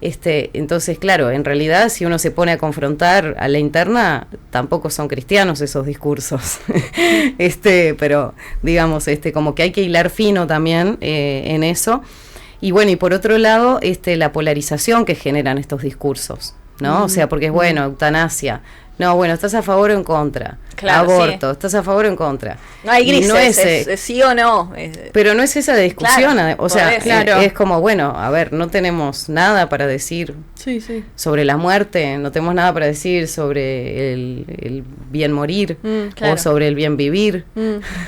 Entonces, claro, en realidad si uno se pone a confrontar a la interna, tampoco son cristianos esos discursos. Pero digamos, como que hay que hilar fino también en eso. Y bueno, y por otro lado, la polarización que generan estos discursos, ¿no? O sea, porque es bueno, eutanasia. No, bueno, ¿estás a favor o en contra? Claro, aborto, sí. ¿Estás a favor o en contra? No hay grises, no es sí o no. Pero no es esa discusión, Claro, o sea, claro. es como, bueno, a ver, no tenemos nada para decir sobre la muerte, no tenemos nada para decir sobre el bien morir, claro. o sobre el bien vivir.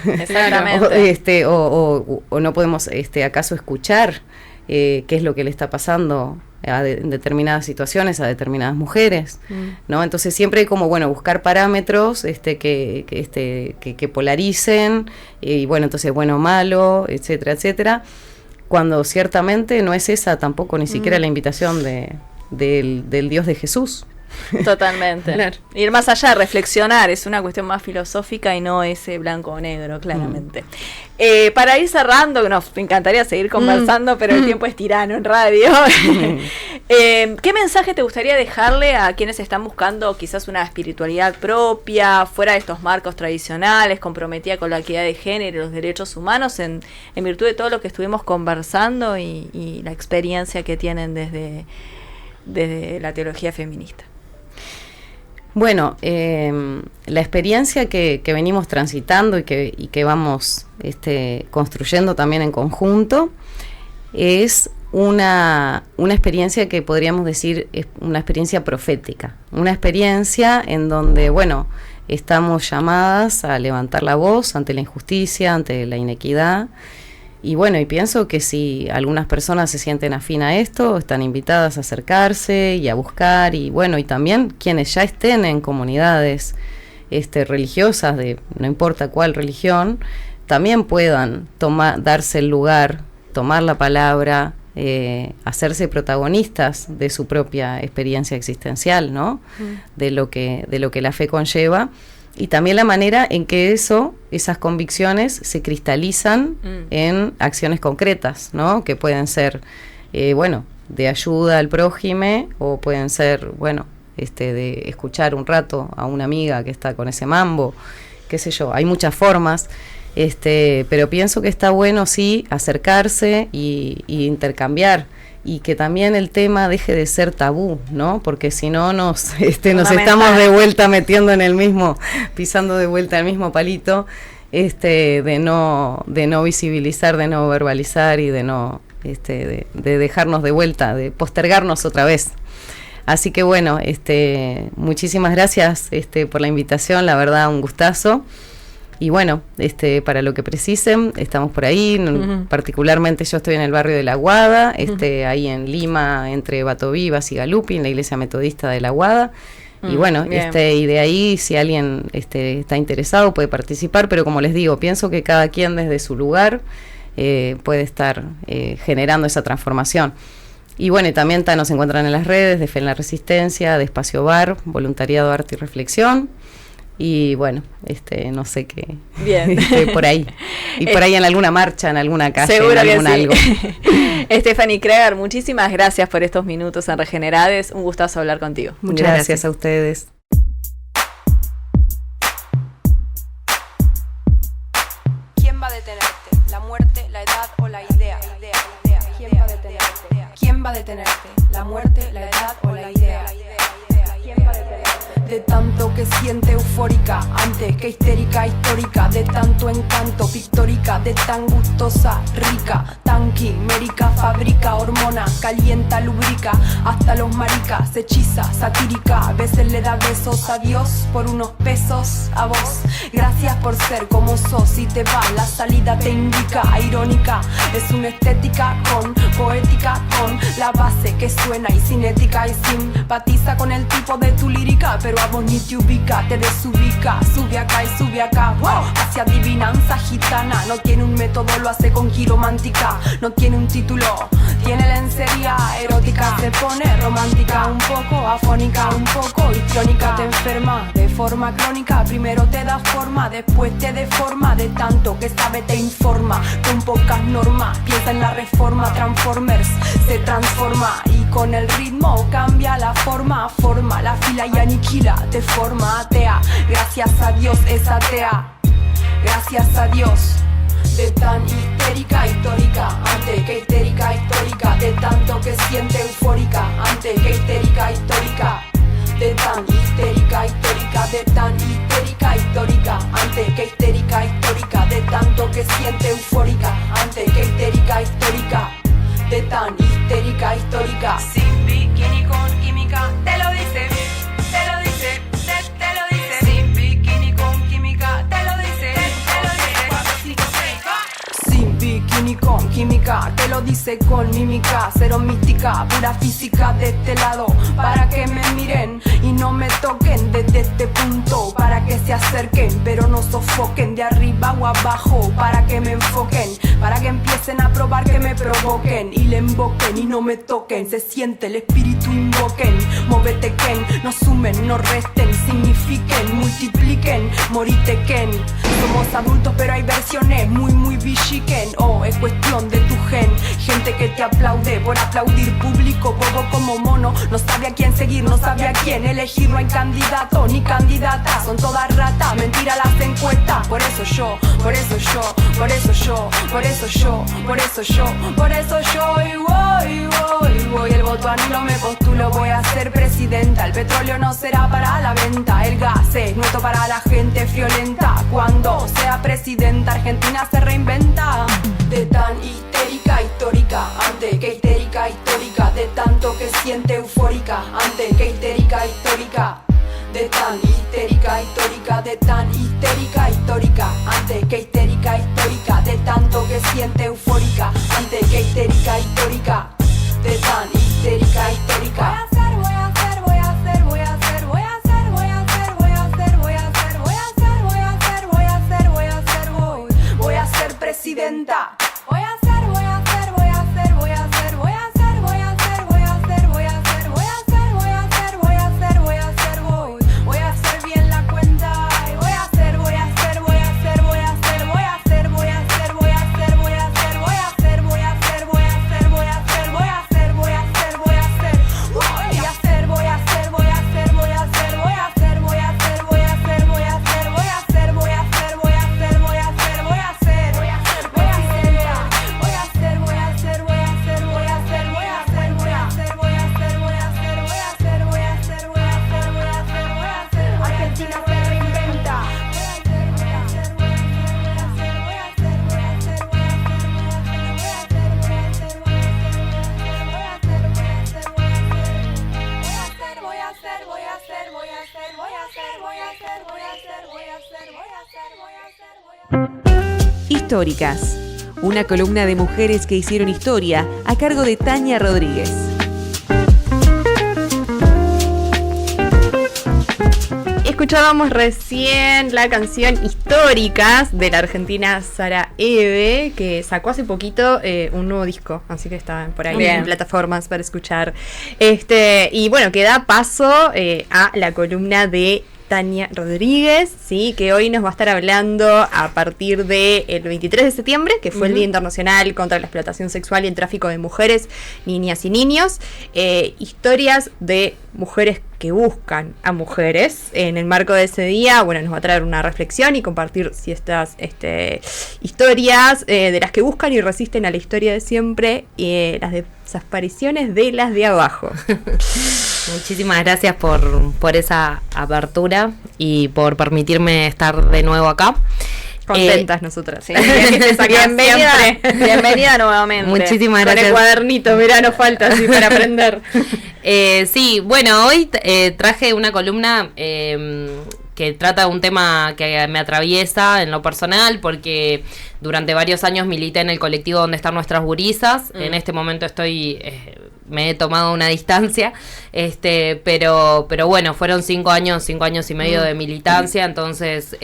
Exactamente. o no podemos acaso escuchar qué es lo que le está pasando en determinadas situaciones a determinadas mujeres, ¿no? Entonces siempre hay como, bueno, buscar parámetros que polaricen, y bueno, entonces bueno o malo, etcétera, etcétera, cuando ciertamente no es esa tampoco ni siquiera la invitación del Dios de Jesús. Totalmente. Claro. Ir más allá, reflexionar, es una cuestión más filosófica y no ese blanco o negro, claramente. Para ir cerrando, que nos encantaría seguir conversando, pero el tiempo es tirano en radio. ¿Qué mensaje te gustaría dejarle a quienes están buscando quizás una espiritualidad propia, fuera de estos marcos tradicionales, comprometida con la equidad de género y los derechos humanos, en virtud de todo lo que estuvimos conversando y la experiencia que tienen desde la teología feminista? Bueno, la experiencia que venimos transitando y que vamos construyendo también en conjunto es una experiencia que podríamos decir es una experiencia profética, una experiencia en donde, bueno, estamos llamadas a levantar la voz ante la injusticia, ante la inequidad. Y bueno, y pienso que si algunas personas se sienten afín a esto, están invitadas a acercarse y a buscar, y bueno, y también quienes ya estén en comunidades religiosas, de no importa cuál religión, también puedan darse el lugar, tomar la palabra, hacerse protagonistas de su propia experiencia existencial, ¿no? De lo que la fe conlleva. Y también la manera en que esas convicciones se cristalizan en acciones concretas, ¿no? Que pueden ser, de ayuda al prójime, o pueden ser, de escuchar un rato a una amiga que está con ese mambo, qué sé yo. Hay muchas formas, pero pienso que está bueno, sí, acercarse y intercambiar. Y que también el tema deje de ser tabú, ¿no? Porque si no nos estamos de vuelta metiendo pisando de vuelta el mismo palito, de no visibilizar, de no verbalizar y de no de dejarnos de vuelta, de postergarnos otra vez. Así que bueno, muchísimas gracias por la invitación, la verdad, un gustazo. Y bueno, para lo que precisen, estamos por ahí. Particularmente yo estoy en el barrio de La Aguada, ahí en Lima, entre Batovivas y Galuppi, en la iglesia metodista de La Aguada. Y bueno, y de ahí, si alguien está interesado, puede participar, pero como les digo, pienso que cada quien desde su lugar puede estar generando esa transformación. Y bueno, y también nos encuentran en las redes de Fe en la Resistencia, de Espacio Bar, Voluntariado, Arte y Reflexión. Y bueno, no sé qué. Bien. Por ahí. Y por ahí en alguna marcha, en alguna calle, Seguro en que algún sí. algo. Stephanie Kreger, muchísimas gracias por estos minutos en Regenerades. Un gustazo hablar contigo. Muchas Gracias a ustedes. ¿Quién va a detenerte? ¿La muerte, la edad o la idea? ¿Quién va a detenerte? ¿Quién va a detenerte? ¿La muerte, la edad o la idea? ¿Quién va a detenerte? De tanto que siente eufórica, antes que histérica, histórica, de tanto encanto, pictórica, de tan gustosa, rica, tan quimérica, fabrica, hormona, calienta, lubrica, hasta los maricas, hechiza, satírica, a veces le da besos a Dios por unos pesos a vos. Gracias por ser como sos, y te va, la salida te indica, irónica, es una estética con poética, con la base que suena y cinética y simpatiza con el tipo de tu lírica, pero a vos ni te ubica, te desubica, sube acá y sube acá, wow, hacia adivinanza gitana, no tiene un método, lo hace con quiromántica, no tiene un título, tiene lencería erótica, se pone romántica, un poco afónica, un poco histriónica, te enferma de forma crónica, primero te da forma, después te deforma, de tanto que sabe te informa, con pocas normas, piensa en la reforma, Transformers se transforma y con el ritmo cambia la forma, forma la fila y aniquila, de forma atea, gracias a Dios es atea, gracias a Dios. De tan histérica, histórica, antes que histérica, histórica, de tanto que siente eufórica, antes que histérica, histórica, de tan histérica, histórica, de tan histérica, histórica, antes que histérica, histórica, de tanto que siente eufórica, antes que histérica, histórica, de tan histérica, histórica. Sin bikini con química, te lo dice, te lo dice, te lo dice. Sin bikini con química, te lo dice, te lo dice. 4, 5, 6, sin bikini con química, te lo dice con mímica, cero mística, pura física de este lado, para que me miren y no me toquen desde este punto, para que se acerquen pero no sofoquen, de arriba o abajo, para que me enfoquen, para que empiecen a probar, que me provoquen y le invoquen y no me toquen, se siente el espíritu, invoquen, móvete Ken, no sumen, no resten, signifiquen, multipliquen, moritequen, somos adultos pero hay versiones muy villiquen, oh, es cuestión de tu gen, gente que te aplaude por aplaudir, público bobo como mono, no sabe a quién seguir, no sabe a quién elegir, no hay candidato ni candidata, son todas ratas, mentira las encuestas, por eso yo, por eso yo, por eso yo, por eso yo, por eso yo, por eso yo, y voy, el voto anulo, me postulo, voy a ser presidenta, el petróleo no será para la venta, el gas es nuestro para la gente friolenta, cuando sea presidenta Argentina se reinventa, de tan histérica, histórica, antes que histérica, histórica, de tanto que siente eufórica, antes que histérica, histórica, de tan histérica, histórica, de tan histérica, histórica, antes que histérica, histórica, de tanto que siente eufórica, antes que histérica, histórica, de tan histérica, histórica. Voy a ser presidenta. Voy a hacer bien la cuenta. Voy a hacer. Históricas, una columna de mujeres que hicieron historia a cargo de Tania Rodríguez. escuchábamos recién la canción Históricas de la argentina Sara Eve, que sacó hace poquito un nuevo disco, así que está por ahí en plataformas para escuchar. Y bueno, que da paso a la columna de Tania Rodríguez, sí, que hoy nos va a estar hablando a partir del 23 de septiembre, que fue el Día Internacional contra la Explotación Sexual y el Tráfico de Mujeres, Niñas y Niños. Historias de mujeres que buscan a mujeres. En el marco de ese día, bueno, nos va a traer una reflexión y compartir si estas historias de las que buscan y resisten a la historia de siempre, las desapariciones de las de abajo. Muchísimas gracias por esa apertura y por permitirme estar de nuevo acá. Contentas nosotras. Sí, bienvenida nuevamente. Muchísimas Con gracias. el cuadernito, mirá, no falta así para aprender. Sí, bueno, hoy traje una columna que trata un tema que me atraviesa en lo personal, porque durante varios años milité en el colectivo Donde Están Nuestras Gurisas. En este momento me he tomado una distancia, pero bueno, fueron 5 años y medio de militancia, entonces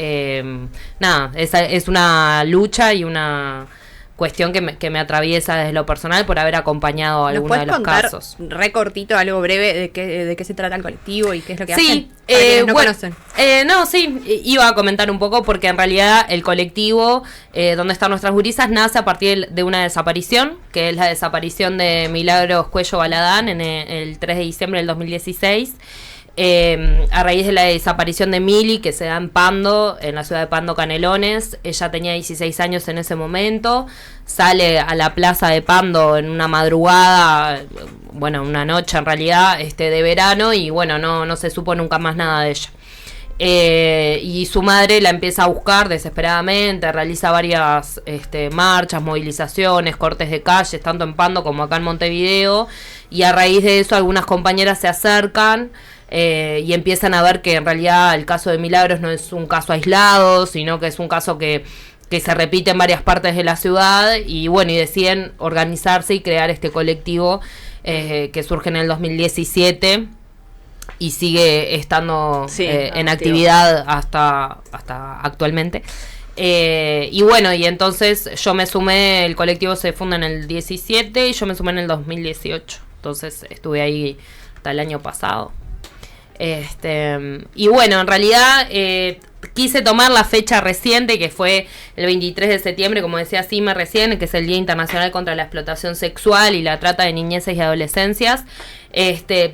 nada, es una lucha y una cuestión que me atraviesa desde lo personal por haber acompañado algunos de los casos. Re cortito, algo breve, de qué se trata el colectivo y qué es lo que hacen? Sí, Para quienes no bueno, conocen. Iba a comentar un poco porque en realidad el colectivo Donde Están Nuestras Gurisas nace a partir de una desaparición, que es la desaparición de Milagros Cuello Baladán en el 3 de diciembre del 2016. A raíz de la desaparición de Mili, que se da en Pando, en la ciudad de Pando, Canelones. Ella tenía 16 años en ese momento, sale a la plaza de Pando en una madrugada, bueno, una noche en realidad, de verano, y bueno, no se supo nunca más nada de ella. Y su madre la empieza a buscar desesperadamente, realiza varias marchas, movilizaciones, cortes de calles, tanto en Pando como acá en Montevideo, y a raíz de eso algunas compañeras se acercan y empiezan a ver que en realidad el caso de Milagros no es un caso aislado, sino que es un caso que se repite en varias partes de la ciudad, y bueno, y deciden organizarse y crear este colectivo que surge en el 2017 y sigue estando en actividad hasta actualmente. Y bueno, y entonces yo me sumé, el colectivo se funda en el 17 y yo me sumé en el 2018, entonces estuve ahí hasta el año pasado. Y bueno, en realidad quise tomar la fecha reciente, que fue el 23 de septiembre, como decía Sima recién, que es el Día Internacional contra la Explotación Sexual y la Trata de Niñeces y Adolescencias.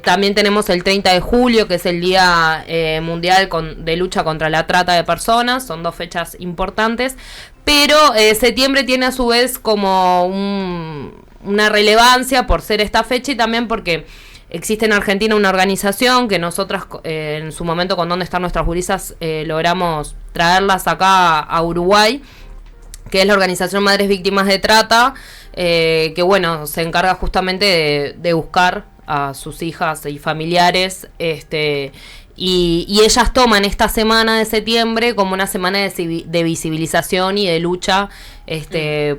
También tenemos el 30 de julio, que es el Día Mundial de Lucha contra la Trata de Personas. Son 2 fechas importantes, pero septiembre tiene a su vez como una relevancia por ser esta fecha, y también porque existe en Argentina una organización que nosotras en su momento, con Donde Están Nuestras Gurisas, logramos traerlas acá a Uruguay, que es la organización Madres Víctimas de Trata, que bueno, se encarga justamente de buscar a sus hijas y familiares, y ellas toman esta semana de septiembre como una semana de visibilización y de lucha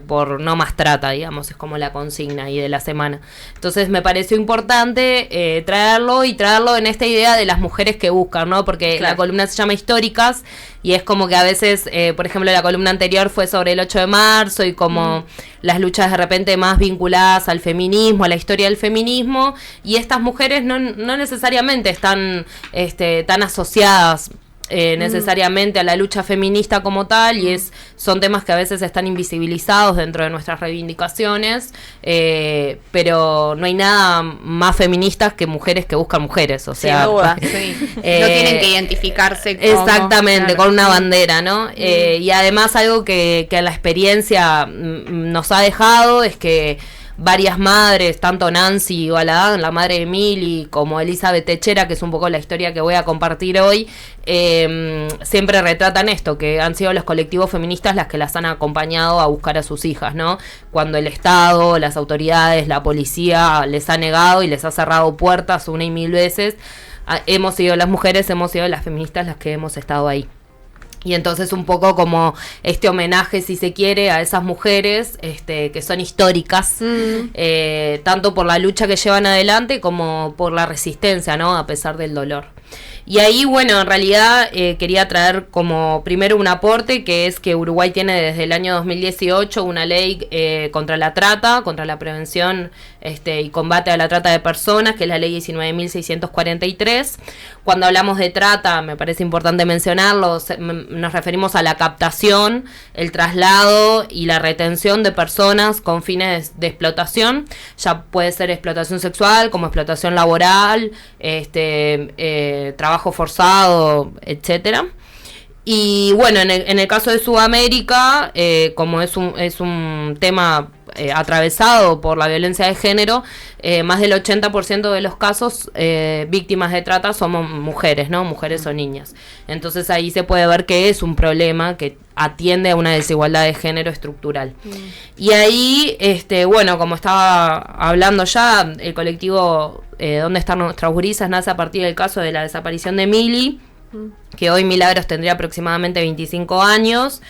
por no más trata, digamos, es como la consigna ahí de la semana. Entonces me pareció importante traerlo en esta idea de las mujeres que buscan, ¿no? Porque claro, la columna se llama Históricas, y es como que a veces, por ejemplo, la columna anterior fue sobre el 8 de marzo y como las luchas de repente más vinculadas al feminismo, a la historia del feminismo, y estas mujeres no necesariamente están tan asociadas necesariamente a la lucha feminista como tal, y son temas que a veces están invisibilizados dentro de nuestras reivindicaciones, pero no hay nada más feministas que mujeres que buscan mujeres, o sea, sin duda, no tienen que identificarse como, exactamente, con una bandera, ¿no? Y además algo que la experiencia nos ha dejado es que varias madres, tanto Nancy Baladán, la madre de Mili, como Elizabeth Techera, que es un poco la historia que voy a compartir hoy, siempre retratan esto, que han sido los colectivos feministas las que las han acompañado a buscar a sus hijas, ¿no? Cuando el Estado, las autoridades, la policía les ha negado y les ha cerrado puertas una y mil veces, hemos sido las mujeres, hemos sido las feministas las que hemos estado ahí. Y entonces un poco como este homenaje, si se quiere, a esas mujeres que son históricas, tanto por la lucha que llevan adelante como por la resistencia, ¿no? A pesar del dolor. Y ahí, bueno, en realidad quería traer como primero un aporte, que es que Uruguay tiene desde el año 2018 una ley contra la trata, contra la prevención y combate a la trata de personas, que es la ley 19.643. Cuando hablamos de trata, me parece importante mencionarlo, nos referimos a la captación, el traslado y la retención de personas con fines de explotación. Ya puede ser explotación sexual, como explotación laboral, trabajo forzado, etcétera. Y bueno, en el caso de Sudamérica, como es un tema atravesado por la violencia de género, más del 80% de los casos víctimas de trata somos mujeres, ¿no? Mujeres o niñas. Entonces ahí se puede ver que es un problema que atiende a una desigualdad de género estructural. Y ahí, bueno, como estaba hablando ya, el colectivo ¿Dónde están nuestras gurisas? Nace a partir del caso de la desaparición de Mili, que hoy Milagros tendría aproximadamente 25 años.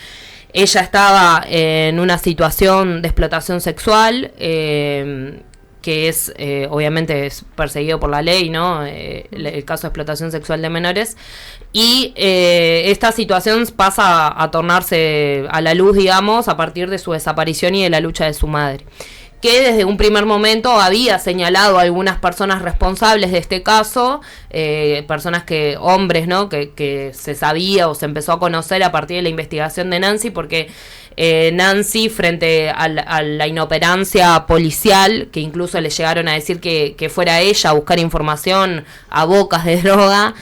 Ella estaba en una situación de explotación sexual, que es, obviamente, es perseguido por la ley, ¿no? El caso de explotación sexual de menores. Y esta situación pasa a tornarse a la luz, digamos, a partir de su desaparición y de la lucha de su madre, que desde un primer momento había señalado a algunas personas responsables de este caso, personas hombres, ¿no? Que se sabía o se empezó a conocer a partir de la investigación de Nancy, porque Nancy, frente a la inoperancia policial, que incluso le llegaron a decir que fuera ella a buscar información a bocas de droga,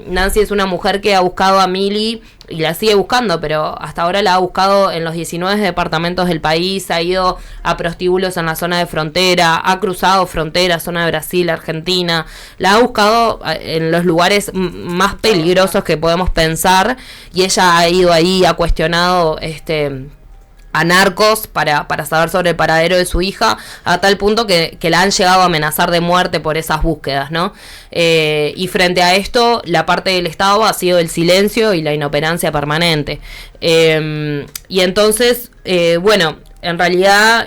Nancy es una mujer que ha buscado a Mili y la sigue buscando, pero hasta ahora la ha buscado en los 19 departamentos del país, ha ido a prostíbulos en la zona de frontera, ha cruzado frontera, zona de Brasil, Argentina, la ha buscado en los lugares más peligrosos que podemos pensar, y ella ha ido ahí, ha cuestionado a narcos para saber sobre el paradero de su hija, a tal punto que la han llegado a amenazar de muerte por esas búsquedas, ¿no? Y frente a esto, la parte del Estado ha sido el silencio y la inoperancia permanente. Y entonces, bueno, en realidad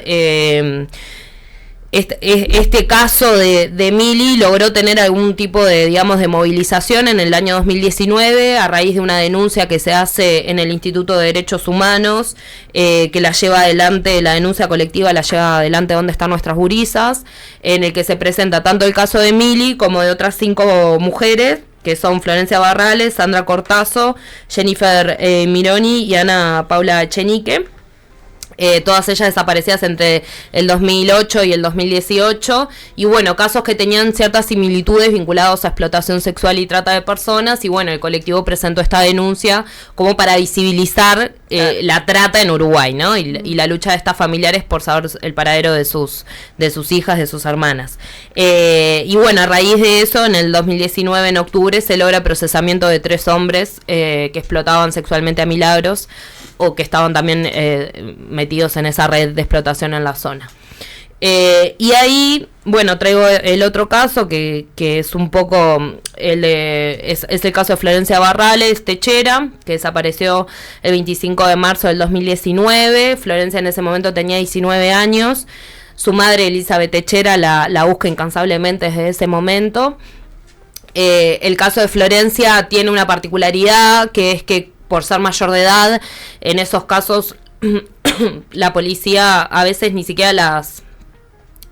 este caso de Mili logró tener algún tipo de, digamos, de movilización en el año 2019 a raíz de una denuncia que se hace en el Instituto de Derechos Humanos, que la lleva adelante, la denuncia colectiva la lleva adelante Dónde están nuestras gurisas, en el que se presenta tanto el caso de Mili como de otras 5 mujeres, que son Florencia Barrales, Sandra Cortazo, Jennifer Mironi y Ana Paula Echenique. Todas ellas desaparecidas entre el 2008 y el 2018, y bueno, casos que tenían ciertas similitudes vinculados a explotación sexual y trata de personas, y bueno, el colectivo presentó esta denuncia como para visibilizar la trata en Uruguay, ¿no? Y la lucha de estas familiares por saber el paradero de sus hijas, de sus hermanas. Y bueno, a raíz de eso, en el 2019, en octubre, se logra procesamiento de 3 hombres que explotaban sexualmente a Milagros, o que estaban también metidos en esa red de explotación en la zona. Y ahí, bueno, traigo el otro caso que es un poco es el caso de Florencia Barrales Techera, que desapareció el 25 de marzo del 2019. Florencia en ese momento tenía 19 años. Su madre, Elizabeth Techera, la busca incansablemente desde ese momento. El caso de Florencia tiene una particularidad, que es que por ser mayor de edad, en esos casos la policía a veces ni siquiera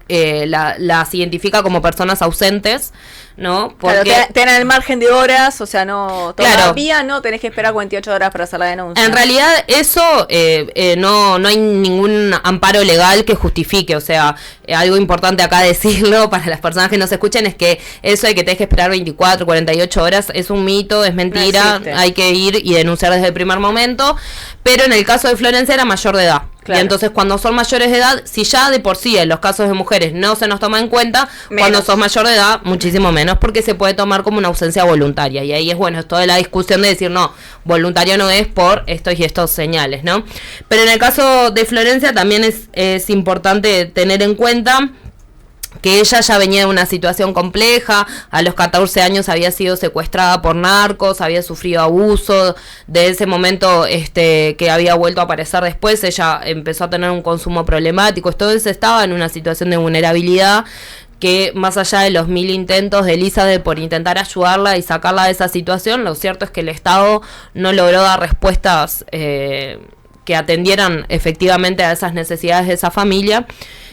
las identifica como personas ausentes, ¿no? Porque claro, tienen el margen de horas, o sea, no todavía claro, no tenés que esperar 48 horas para hacer la denuncia. En realidad eso no hay ningún amparo legal que justifique, o sea, algo importante acá decirlo para las personas que nos escuchen es que eso de que tenés que esperar 24, 48 horas es un mito, es mentira, no hay que ir y denunciar desde el primer momento, pero en el caso de Florencia era mayor de edad. Claro. Y entonces cuando son mayores de edad, si ya de por sí en los casos de mujeres no se nos toma en cuenta, cuando sos mayor de edad, muchísimo menos, porque se puede tomar como una ausencia voluntaria. Y ahí es bueno, es toda la discusión de decir, no, voluntario no es por estos y estos señales, ¿no? Pero en el caso de Florencia también es importante tener en cuenta que ella ya venía de una situación compleja, a los 14 años había sido secuestrada por narcos, había sufrido abuso, de ese momento que había vuelto a aparecer después, ella empezó a tener un consumo problemático, entonces estaba en una situación de vulnerabilidad que más allá de los 1000 intentos de Elizabeth por intentar ayudarla y sacarla de esa situación, lo cierto es que el Estado no logró dar respuestas que atendieran efectivamente a esas necesidades de esa familia.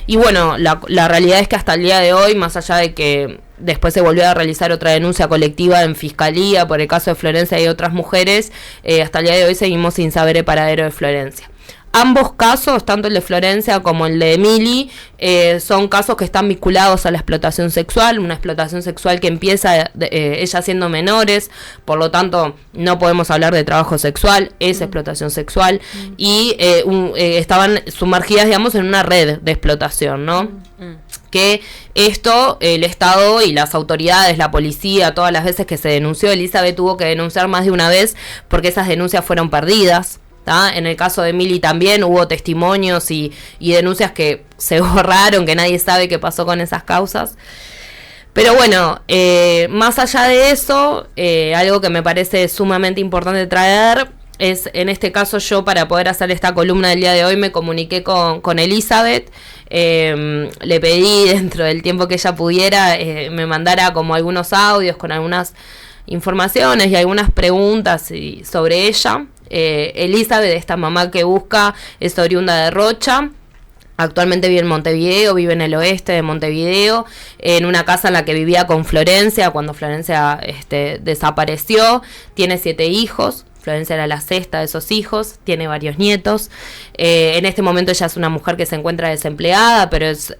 Y bueno, la realidad es que hasta el día de hoy, más allá de que después se volvió a realizar otra denuncia colectiva en Fiscalía por el caso de Florencia y otras mujeres, hasta el día de hoy seguimos sin saber el paradero de Florencia. Ambos casos, tanto el de Florencia como el de Emily, son casos que están vinculados a la explotación sexual, una explotación sexual que empieza ellas siendo menores, por lo tanto no podemos hablar de trabajo sexual, es explotación sexual, y estaban sumergidas, digamos, en una red de explotación, ¿no? Que esto, el Estado y las autoridades, la policía, todas las veces que se denunció, Elizabeth tuvo que denunciar más de una vez porque esas denuncias fueron perdidas. ¿tá? En el caso de Emily también hubo testimonios y denuncias que se borraron, que nadie sabe qué pasó con esas causas. Pero bueno, más allá de eso, algo que me parece sumamente importante traer es, en este caso yo para poder hacer esta columna del día de hoy me comuniqué con Elizabeth, le pedí dentro del tiempo que ella pudiera, me mandara como algunos audios con algunas informaciones y algunas preguntas sobre ella. Elizabeth, esta mamá que busca, es oriunda de Rocha. Actualmente vive en Montevideo, vive en el oeste de Montevideo, en una casa en la que vivía con Florencia cuando Florencia desapareció. Tiene 7 hijos. Florencia era la 6ª de esos hijos, tiene varios nietos. En este momento ella es una mujer que se encuentra desempleada, pero es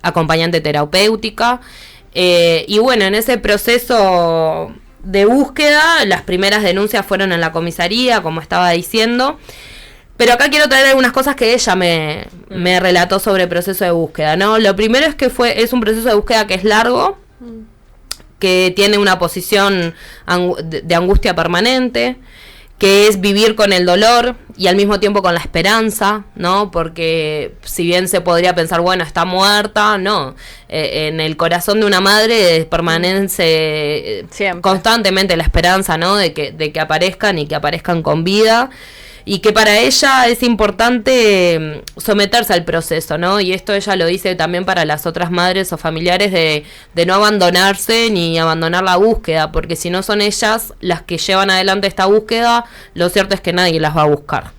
acompañante terapéutica. Y bueno, en ese proceso de búsqueda, las primeras denuncias fueron en la comisaría, como estaba diciendo. Pero acá quiero traer algunas cosas que ella me relató sobre el proceso de búsqueda, ¿no? Lo primero es que es un proceso de búsqueda que es largo, que tiene una posición de angustia permanente, que es vivir con el dolor y al mismo tiempo con la esperanza, ¿no? Porque si bien se podría pensar, bueno, está muerta, no. En el corazón de una madre permanece constantemente la esperanza, ¿no? De que aparezcan y que aparezcan con vida. Y que para ella es importante someterse al proceso, ¿no? Y esto ella lo dice también para las otras madres o familiares de no abandonarse ni abandonar la búsqueda, porque si no son ellas las que llevan adelante esta búsqueda, lo cierto es que nadie las va a buscar.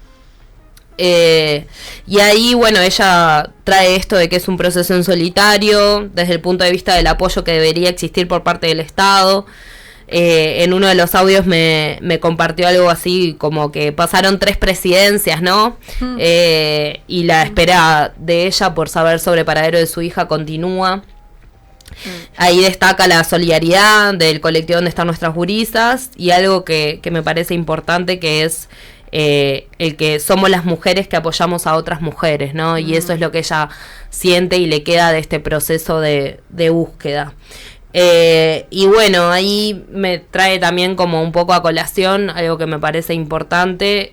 Y ahí, bueno, ella trae esto de que es un proceso en solitario, desde el punto de vista del apoyo que debería existir por parte del Estado. En uno de los audios me compartió algo así como que pasaron 3 presidencias, ¿no? Y la espera de ella por saber sobre el paradero de su hija continúa. Ahí destaca la solidaridad del colectivo donde están nuestras gurisas y algo que me parece importante, que es el que somos las mujeres que apoyamos a otras mujeres, ¿no? Y eso es lo que ella siente y le queda de este proceso de búsqueda. Y bueno, ahí me trae también como un poco a colación algo que me parece importante.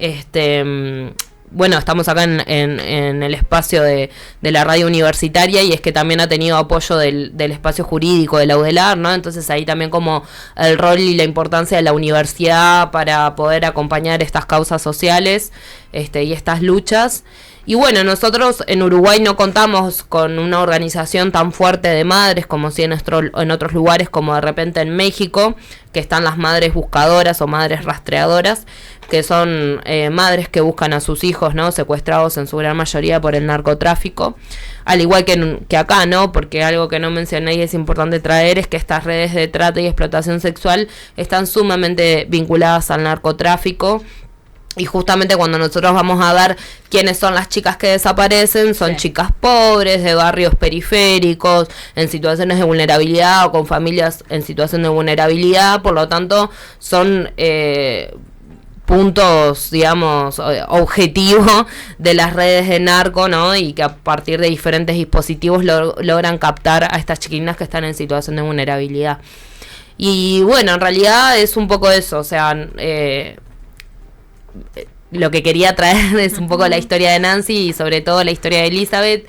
Bueno, estamos acá en el espacio de la radio universitaria, y es que también ha tenido apoyo del espacio jurídico de la UDELAR, ¿no? Entonces ahí también como el rol y la importancia de la universidad para poder acompañar estas causas sociales y estas luchas. Y bueno, nosotros en Uruguay no contamos con una organización tan fuerte de madres como si en otros lugares, como de repente en México, que están las madres buscadoras o madres rastreadoras, que son madres que buscan a sus hijos, ¿no? Secuestrados en su gran mayoría por el narcotráfico. Al igual que acá, ¿no? Porque algo que no mencioné y es importante traer es que estas redes de trata y explotación sexual están sumamente vinculadas al narcotráfico. Y justamente cuando nosotros vamos a ver quiénes son las chicas que desaparecen, son chicas pobres, de barrios periféricos, en situaciones de vulnerabilidad o con familias en situación de vulnerabilidad. Por lo tanto, son puntos, digamos, objetivos de las redes de narco, ¿no? Y que a partir de diferentes dispositivos logran captar a estas chiquilinas que están en situación de vulnerabilidad. Y bueno, en realidad es un poco eso, o sea... lo que quería traer es un poco la historia de Nancy y sobre todo la historia de Elizabeth,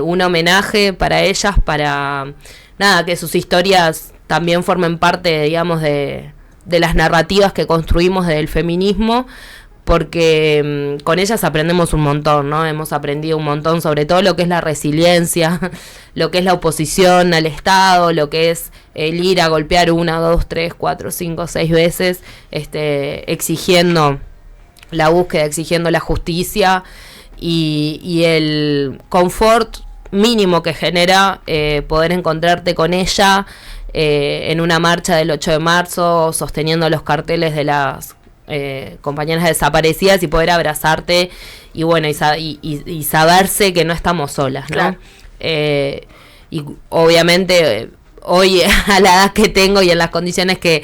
un homenaje para ellas, para nada, que sus historias también formen parte, digamos, de las narrativas que construimos del feminismo, porque con ellas aprendemos un montón, ¿no? Hemos aprendido un montón sobre todo lo que es la resiliencia, lo que es la oposición al Estado, lo que es el ir a golpear 1, 2, 3, 4, 5, 6 veces, exigiendo la búsqueda, exigiendo la justicia y el confort mínimo que genera poder encontrarte con ella en una marcha del 8 de marzo, sosteniendo los carteles de las compañeras desaparecidas y poder abrazarte y bueno, y saberse que no estamos solas, ¿no? Claro. Y obviamente hoy a la edad que tengo y en las condiciones que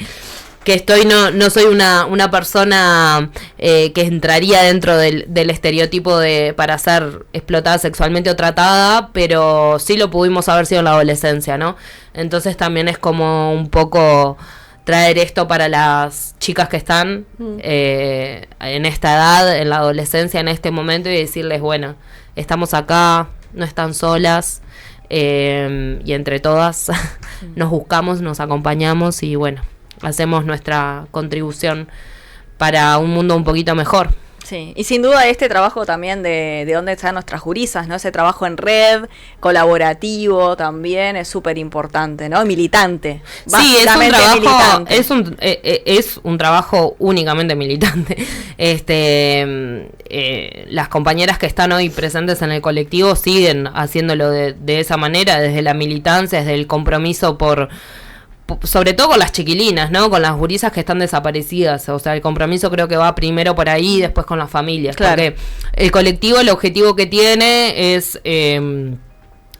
estoy, no soy una persona que entraría dentro del estereotipo para ser explotada sexualmente o tratada, pero sí lo pudimos haber sido en la adolescencia, ¿no? Entonces también es como un poco traer esto para las chicas que están en esta edad, en la adolescencia, en este momento, y decirles, bueno, estamos acá, no están solas, y entre todas nos buscamos, nos acompañamos y bueno, hacemos nuestra contribución para un mundo un poquito mejor. Sí, y sin duda este trabajo también de dónde están nuestras gurisas, ¿no? Ese trabajo en red, colaborativo también es súper importante, ¿no? Militante. Sí, es un básicamente trabajo, militante. es un trabajo únicamente militante. Las compañeras que están hoy presentes en el colectivo siguen haciéndolo de esa manera, desde la militancia, desde el compromiso sobre todo con las chiquilinas, ¿no? Con las gurisas que están desaparecidas. O sea, el compromiso creo que va primero por ahí y después con las familias. Claro. Porque el colectivo, el objetivo que tiene es,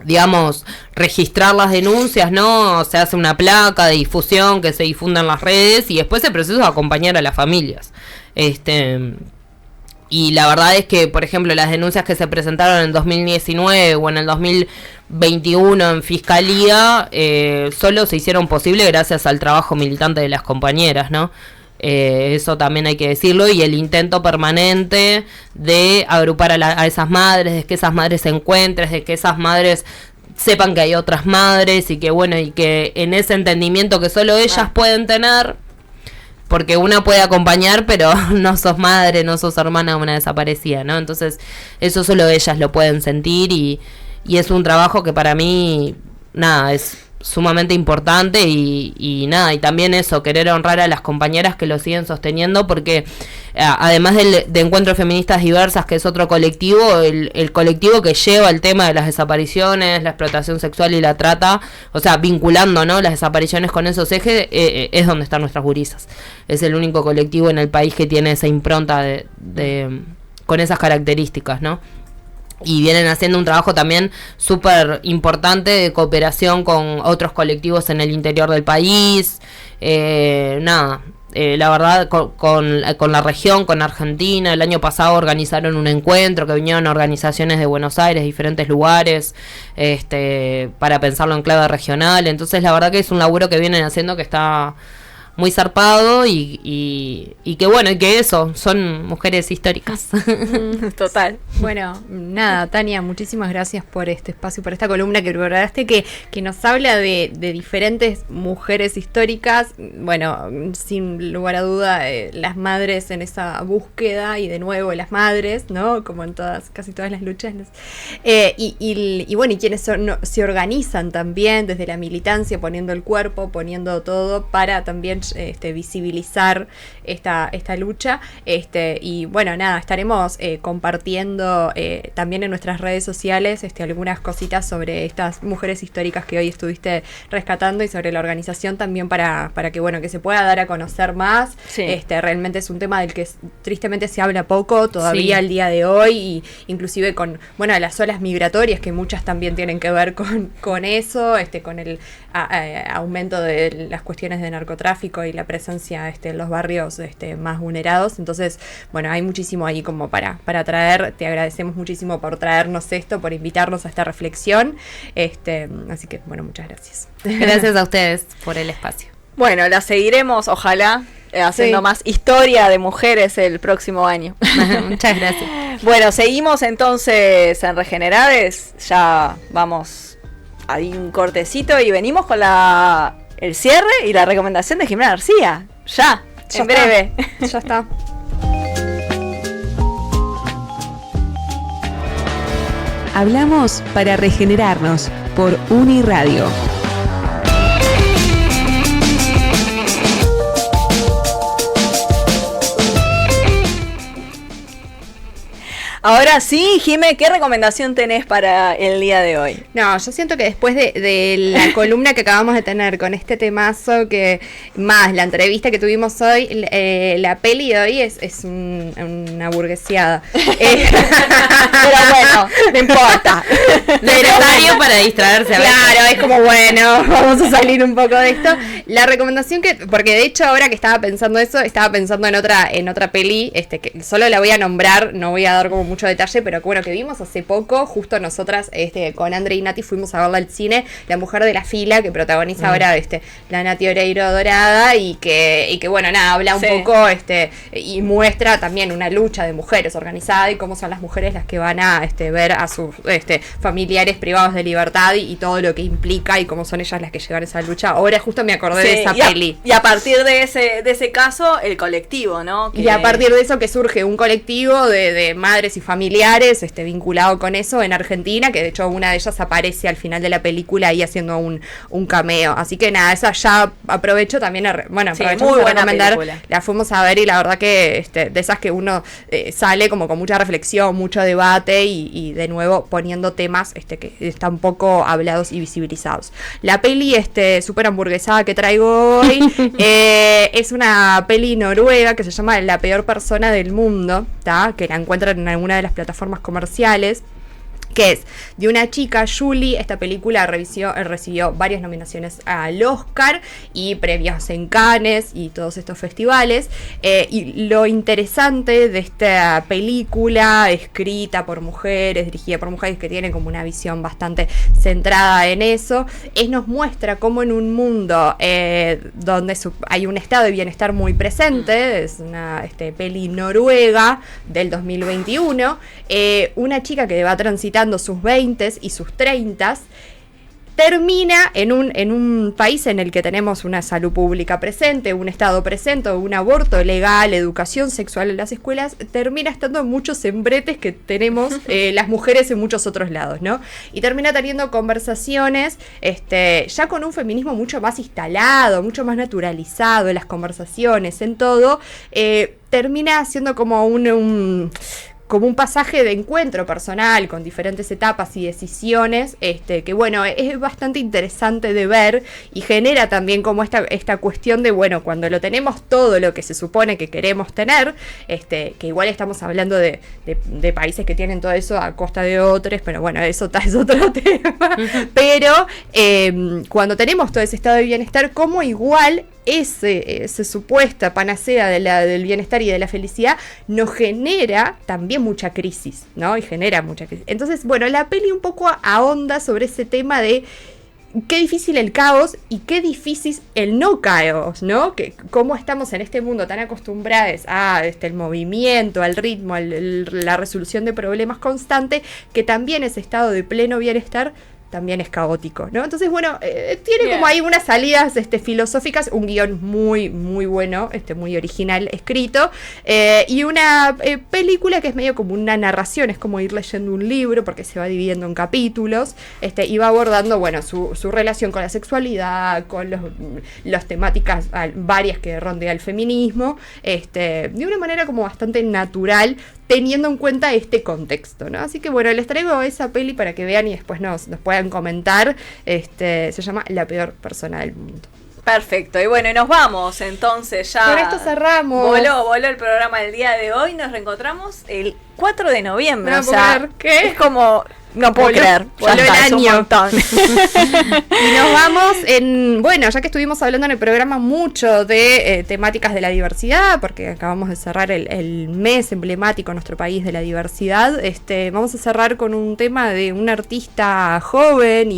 digamos, registrar las denuncias, ¿no? Se hace una placa de difusión que se difunda en las redes y después el proceso de acompañar a las familias. Y la verdad es que, por ejemplo, las denuncias que se presentaron en el 2019 o en el 2021 en Fiscalía solo se hicieron posible gracias al trabajo militante de las compañeras, ¿no? Eso también hay que decirlo, y el intento permanente de agrupar a esas madres, de que esas madres se encuentren, de que esas madres sepan que hay otras madres y que, bueno, y que en ese entendimiento que solo ellas pueden tener, porque una puede acompañar, pero no sos madre, no sos hermana de una desaparecida, ¿no? Entonces, eso solo ellas lo pueden sentir y es un trabajo que para mí, nada, es sumamente importante y nada, y también eso, querer honrar a las compañeras que lo siguen sosteniendo, porque además de Encuentros Feministas Diversas, que es otro colectivo, el colectivo que lleva el tema de las desapariciones, la explotación sexual y la trata, o sea, vinculando, ¿no?, las desapariciones con esos ejes, es donde están nuestras gurisas. Es el único colectivo en el país que tiene esa impronta con esas características, ¿no? Y vienen haciendo un trabajo también súper importante de cooperación con otros colectivos en el interior del país. La verdad, con la región, con Argentina, el año pasado organizaron un encuentro que vinieron organizaciones de Buenos Aires, diferentes lugares, para pensarlo en clave regional. Entonces, la verdad que es un laburo que vienen haciendo que está muy zarpado y que bueno, y que eso, son mujeres históricas. Total. Bueno, nada, Tania, muchísimas gracias por este espacio, por esta columna que preparaste, que nos habla de diferentes mujeres históricas. Bueno, sin lugar a duda, las madres en esa búsqueda, y de nuevo las madres, ¿no? Como en casi todas las luchas. Y bueno, y quienes se organizan también desde la militancia, poniendo el cuerpo, poniendo todo para también visibilizar esta lucha. Y bueno, nada, estaremos compartiendo también en nuestras redes sociales algunas cositas sobre estas mujeres históricas que hoy estuviste rescatando, y sobre la organización también para que bueno, que se pueda dar a conocer más. Sí. Realmente es un tema del que tristemente se habla poco todavía Sí. al día de hoy, y inclusive con, bueno, las olas migratorias, que muchas también tienen que ver con eso, con el aumento de las cuestiones de narcotráfico y la presencia en los barrios más vulnerados. Entonces, bueno, hay muchísimo ahí como para traer. Te agradecemos muchísimo por traernos esto, por invitarnos a esta reflexión. Así que, bueno, muchas gracias. Gracias a ustedes por el espacio. Bueno, la seguiremos, ojalá, haciendo Sí. más historia de mujeres el próximo año. Muchas gracias. Bueno, seguimos entonces en Regenerades. Ya vamos a un cortecito y venimos con el cierre y la recomendación de Jimena García. Ya Ya en breve. Ya está. Hablamos para regenerarnos por Uniradio. Ahora sí, Jime, ¿qué recomendación tenés para el día de hoy? No, yo siento que después de la columna que acabamos de tener con este temazo, que más la entrevista que tuvimos hoy, la peli de hoy es una burguesiada. Pero bueno, no importa. Necesario para distraerse a veces. Claro, es como bueno, vamos a salir un poco de esto. La recomendación porque de hecho ahora que estaba pensando eso, estaba pensando en otra peli, que solo la voy a nombrar, no voy a dar como mucho detalle, pero bueno, que vimos hace poco, justo nosotras con Andre y Nati fuimos a verla al cine, La mujer de la fila, que protagoniza ahora la Nati Oreiro Dorada, y que bueno, nada, habla un poco y muestra también una lucha de mujeres organizada y cómo son las mujeres las que van a ver a sus familiares privados de libertad y todo lo que implica y cómo son ellas las que llevan esa lucha. Ahora justo me acordé de esa peli. Y a partir de ese caso, el colectivo, ¿no? Y a partir de eso que surge un colectivo de madres y familiares vinculado con eso en Argentina, que de hecho una de ellas aparece al final de la película ahí haciendo un cameo. Así que nada, esa ya aprovecho también aprovechamos a recomendar. Película. La fuimos a ver y la verdad que de esas que uno sale como con mucha reflexión, mucho debate y de nuevo poniendo temas que están poco hablados y visibilizados. La peli súper hamburguesada que traigo hoy es una peli noruega que se llama La peor persona del mundo, ¿tá? Que la encuentran en alguna de las plataformas comerciales, que es de una chica, Julie. Esta película recibió varias nominaciones al Oscar y premios en Cannes y todos estos festivales. Y lo interesante de esta película, escrita por mujeres, dirigida por mujeres que tienen como una visión bastante centrada en eso, nos muestra cómo en un mundo donde hay un estado de bienestar muy presente, es una peli noruega del 2021, una chica que va transitando sus 20s y sus 30s, termina en un país en el que tenemos una salud pública presente, un Estado presente, un aborto legal, educación sexual en las escuelas, termina estando en muchos embretes que tenemos las mujeres en muchos otros lados, ¿no? Y termina teniendo conversaciones ya con un feminismo mucho más instalado, mucho más naturalizado en las conversaciones, en todo, termina siendo como como un pasaje de encuentro personal con diferentes etapas y decisiones, que bueno, es bastante interesante de ver y genera también como esta cuestión de, bueno, cuando lo tenemos todo lo que se supone que queremos tener, que igual estamos hablando de países que tienen todo eso a costa de otros, pero bueno, eso es otro tema, pero cuando tenemos todo ese estado de bienestar, como igual esa supuesta panacea del bienestar y de la felicidad nos genera también mucha crisis, ¿no? Y genera mucha crisis. Entonces, bueno, la peli un poco ahonda sobre ese tema de qué difícil el caos y qué difícil el no caos, ¿no? Que cómo estamos en este mundo tan acostumbrados a el movimiento, al ritmo, la resolución de problemas constante, que también ese estado de pleno bienestar también es caótico, ¿no? Entonces, bueno, tiene como ahí unas salidas filosóficas, un guión muy, muy bueno, muy original escrito, y una película que es medio como una narración, es como ir leyendo un libro, porque se va dividiendo en capítulos, y va abordando, bueno, su relación con la sexualidad, con las temáticas varias que rodea el feminismo, de una manera como bastante natural, teniendo en cuenta este contexto, ¿no? Así que bueno, les traigo esa peli para que vean y después nos puedan comentar. Se llama La peor persona del mundo. Perfecto, y bueno, y nos vamos entonces ya. Con esto cerramos. Voló el programa del día de hoy. Nos reencontramos el 4 de noviembre. No, o sea, ¿qué? Es como... No puedo creer. Voló el año. Un montón. Y nos vamos bueno, ya que estuvimos hablando en el programa mucho de temáticas de la diversidad, porque acabamos de cerrar el mes emblemático en nuestro país de la diversidad, vamos a cerrar con un tema de un artista joven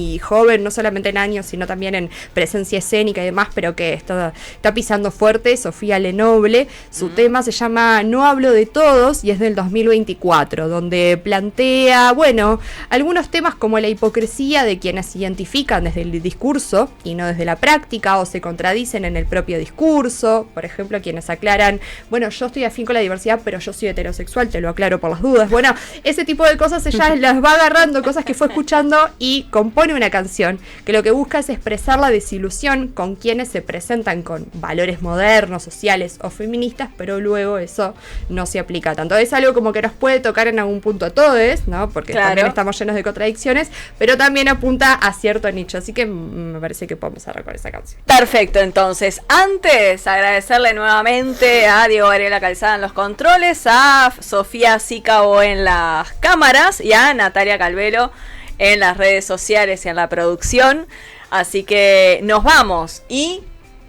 no solamente en años, sino también en presencia escénica y demás, pero que está pisando fuerte, Sofía Lenoble. Su tema se llama No hablo de todos y es del 2024, donde plantea, bueno, algunos temas como la hipocresía de quienes se identifican desde el discurso y no desde la práctica, o se contradicen en el propio discurso. Por ejemplo, quienes aclaran, bueno, yo estoy afín con la diversidad, pero yo soy heterosexual, te lo aclaro por las dudas. Bueno, ese tipo de cosas ella las va agarrando, cosas que fue escuchando, y compone una canción que lo que busca es expresar la desilusión con quienes se presentan con valores modernos, sociales o feministas, pero luego eso no se aplica tanto. Es algo como que nos puede tocar en algún punto a todos, ¿no? Porque también estamos llenos de contradicciones, pero también apunta a cierto nicho, así que me parece que podemos cerrar con esa canción. Perfecto, entonces, antes agradecerle nuevamente a Diego Varela Calzada en los controles, a Sofía Sicabo en las cámaras y a Natalia Calvelo en las redes sociales y en la producción. Así que nos vamos, y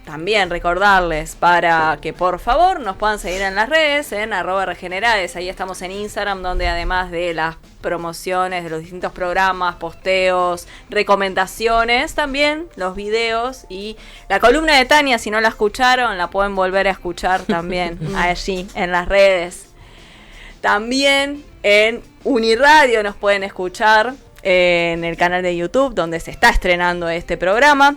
también recordarles para que por favor nos puedan seguir en las redes, en @regenerades. Ahí estamos en Instagram, donde además de las promociones de los distintos programas, posteos, recomendaciones, también los videos y la columna de Tania, si no la escucharon, la pueden volver a escuchar también allí en las redes. También en Uniradio nos pueden escuchar en el canal de YouTube, donde se está estrenando este programa.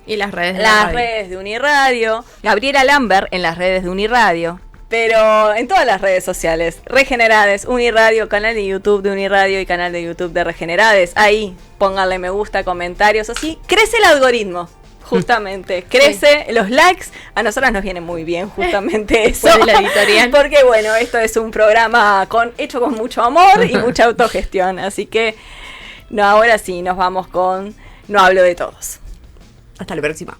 Y las redes de las redes de Uniradio. Gabriela Lambert en las redes de Uniradio. Pero en todas las redes sociales. Regenerades, Uniradio, canal de YouTube de Uniradio y canal de YouTube de Regenerades. Ahí pónganle me gusta, comentarios, así. Crece el algoritmo. Justamente, crece, los likes, a nosotras nos viene muy bien justamente eso. Por la editorial. Porque bueno, esto es un programa hecho con mucho amor y mucha autogestión. Así que, no, ahora sí, nos vamos con No hablo de todos. Hasta la próxima.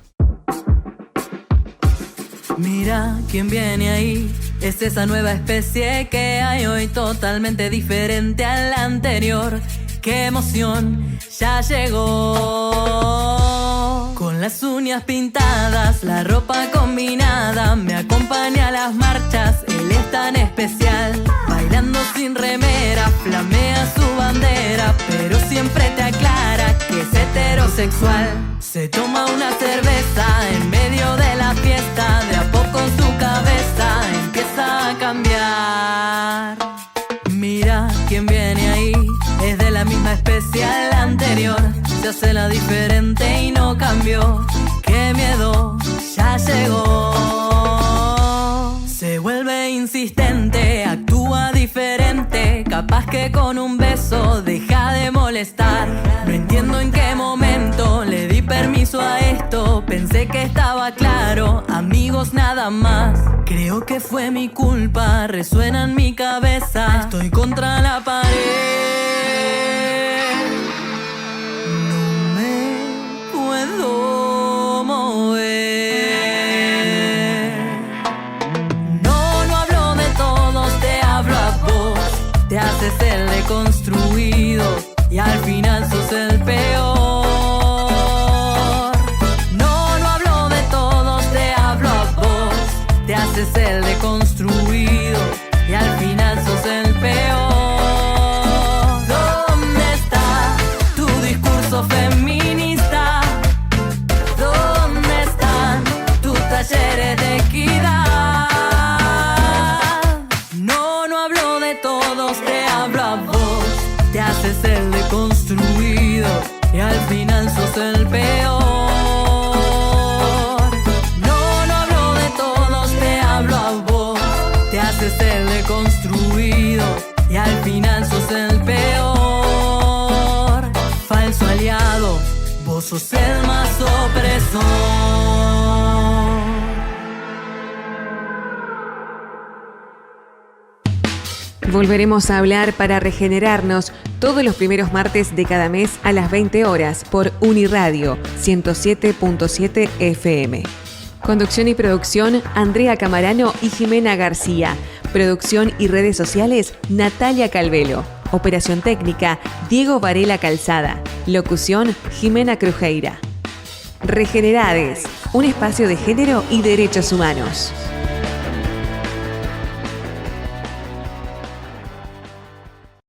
Mira quién viene ahí, es esa nueva especie que hay hoy, totalmente diferente a la anterior. ¡Qué emoción! Ya llegó. Con las uñas pintadas, la ropa combinada, me acompaña a las marchas, él es tan especial. Bailando sin remera, flamea su bandera, pero siempre te aclara que es heterosexual. Se toma una cerveza en medio de la fiesta, de a poco su cabeza empieza a cambiar. Mira quién viene ahí, es de la misma especie a la anterior, se hace la diferente y no cambió. ¡Qué miedo! Ya llegó. Se vuelve insistente, actúa diferente, capaz que con un beso deja de molestar. No entiendo en qué momento le di permiso a esto, pensé que estaba claro, amigos nada más. Creo que fue mi culpa, resuena en mi cabeza, estoy contra la pared. No me puedo mover. No hablo de todos, te hablo a vos. Te haces el deconstruido y al final sos el peor. No hablo de todos, te hablo a vos. Te haces el deconstruido y al final sos el peor. ¿Dónde está tu discurso feminista? ¿Dónde están tus talleres de equidad? No hablo de todos, te hablo a vos. Te haces el deconstruido y al final sos el peor. No hablo de todos, te hablo a vos. Te haces el deconstruido y al final sos el peor. Falso aliado, vos sos el más opresor. Volveremos a hablar para regenerarnos todos los primeros martes de cada mes a las 20 horas por Uniradio 107.7 FM. Conducción y producción, Andrea Camarano y Jimena García. Producción y redes sociales, Natalia Calvelo. Operación técnica, Diego Varela Calzada. Locución, Jimena Crujeira. Regenerades, un espacio de género y derechos humanos.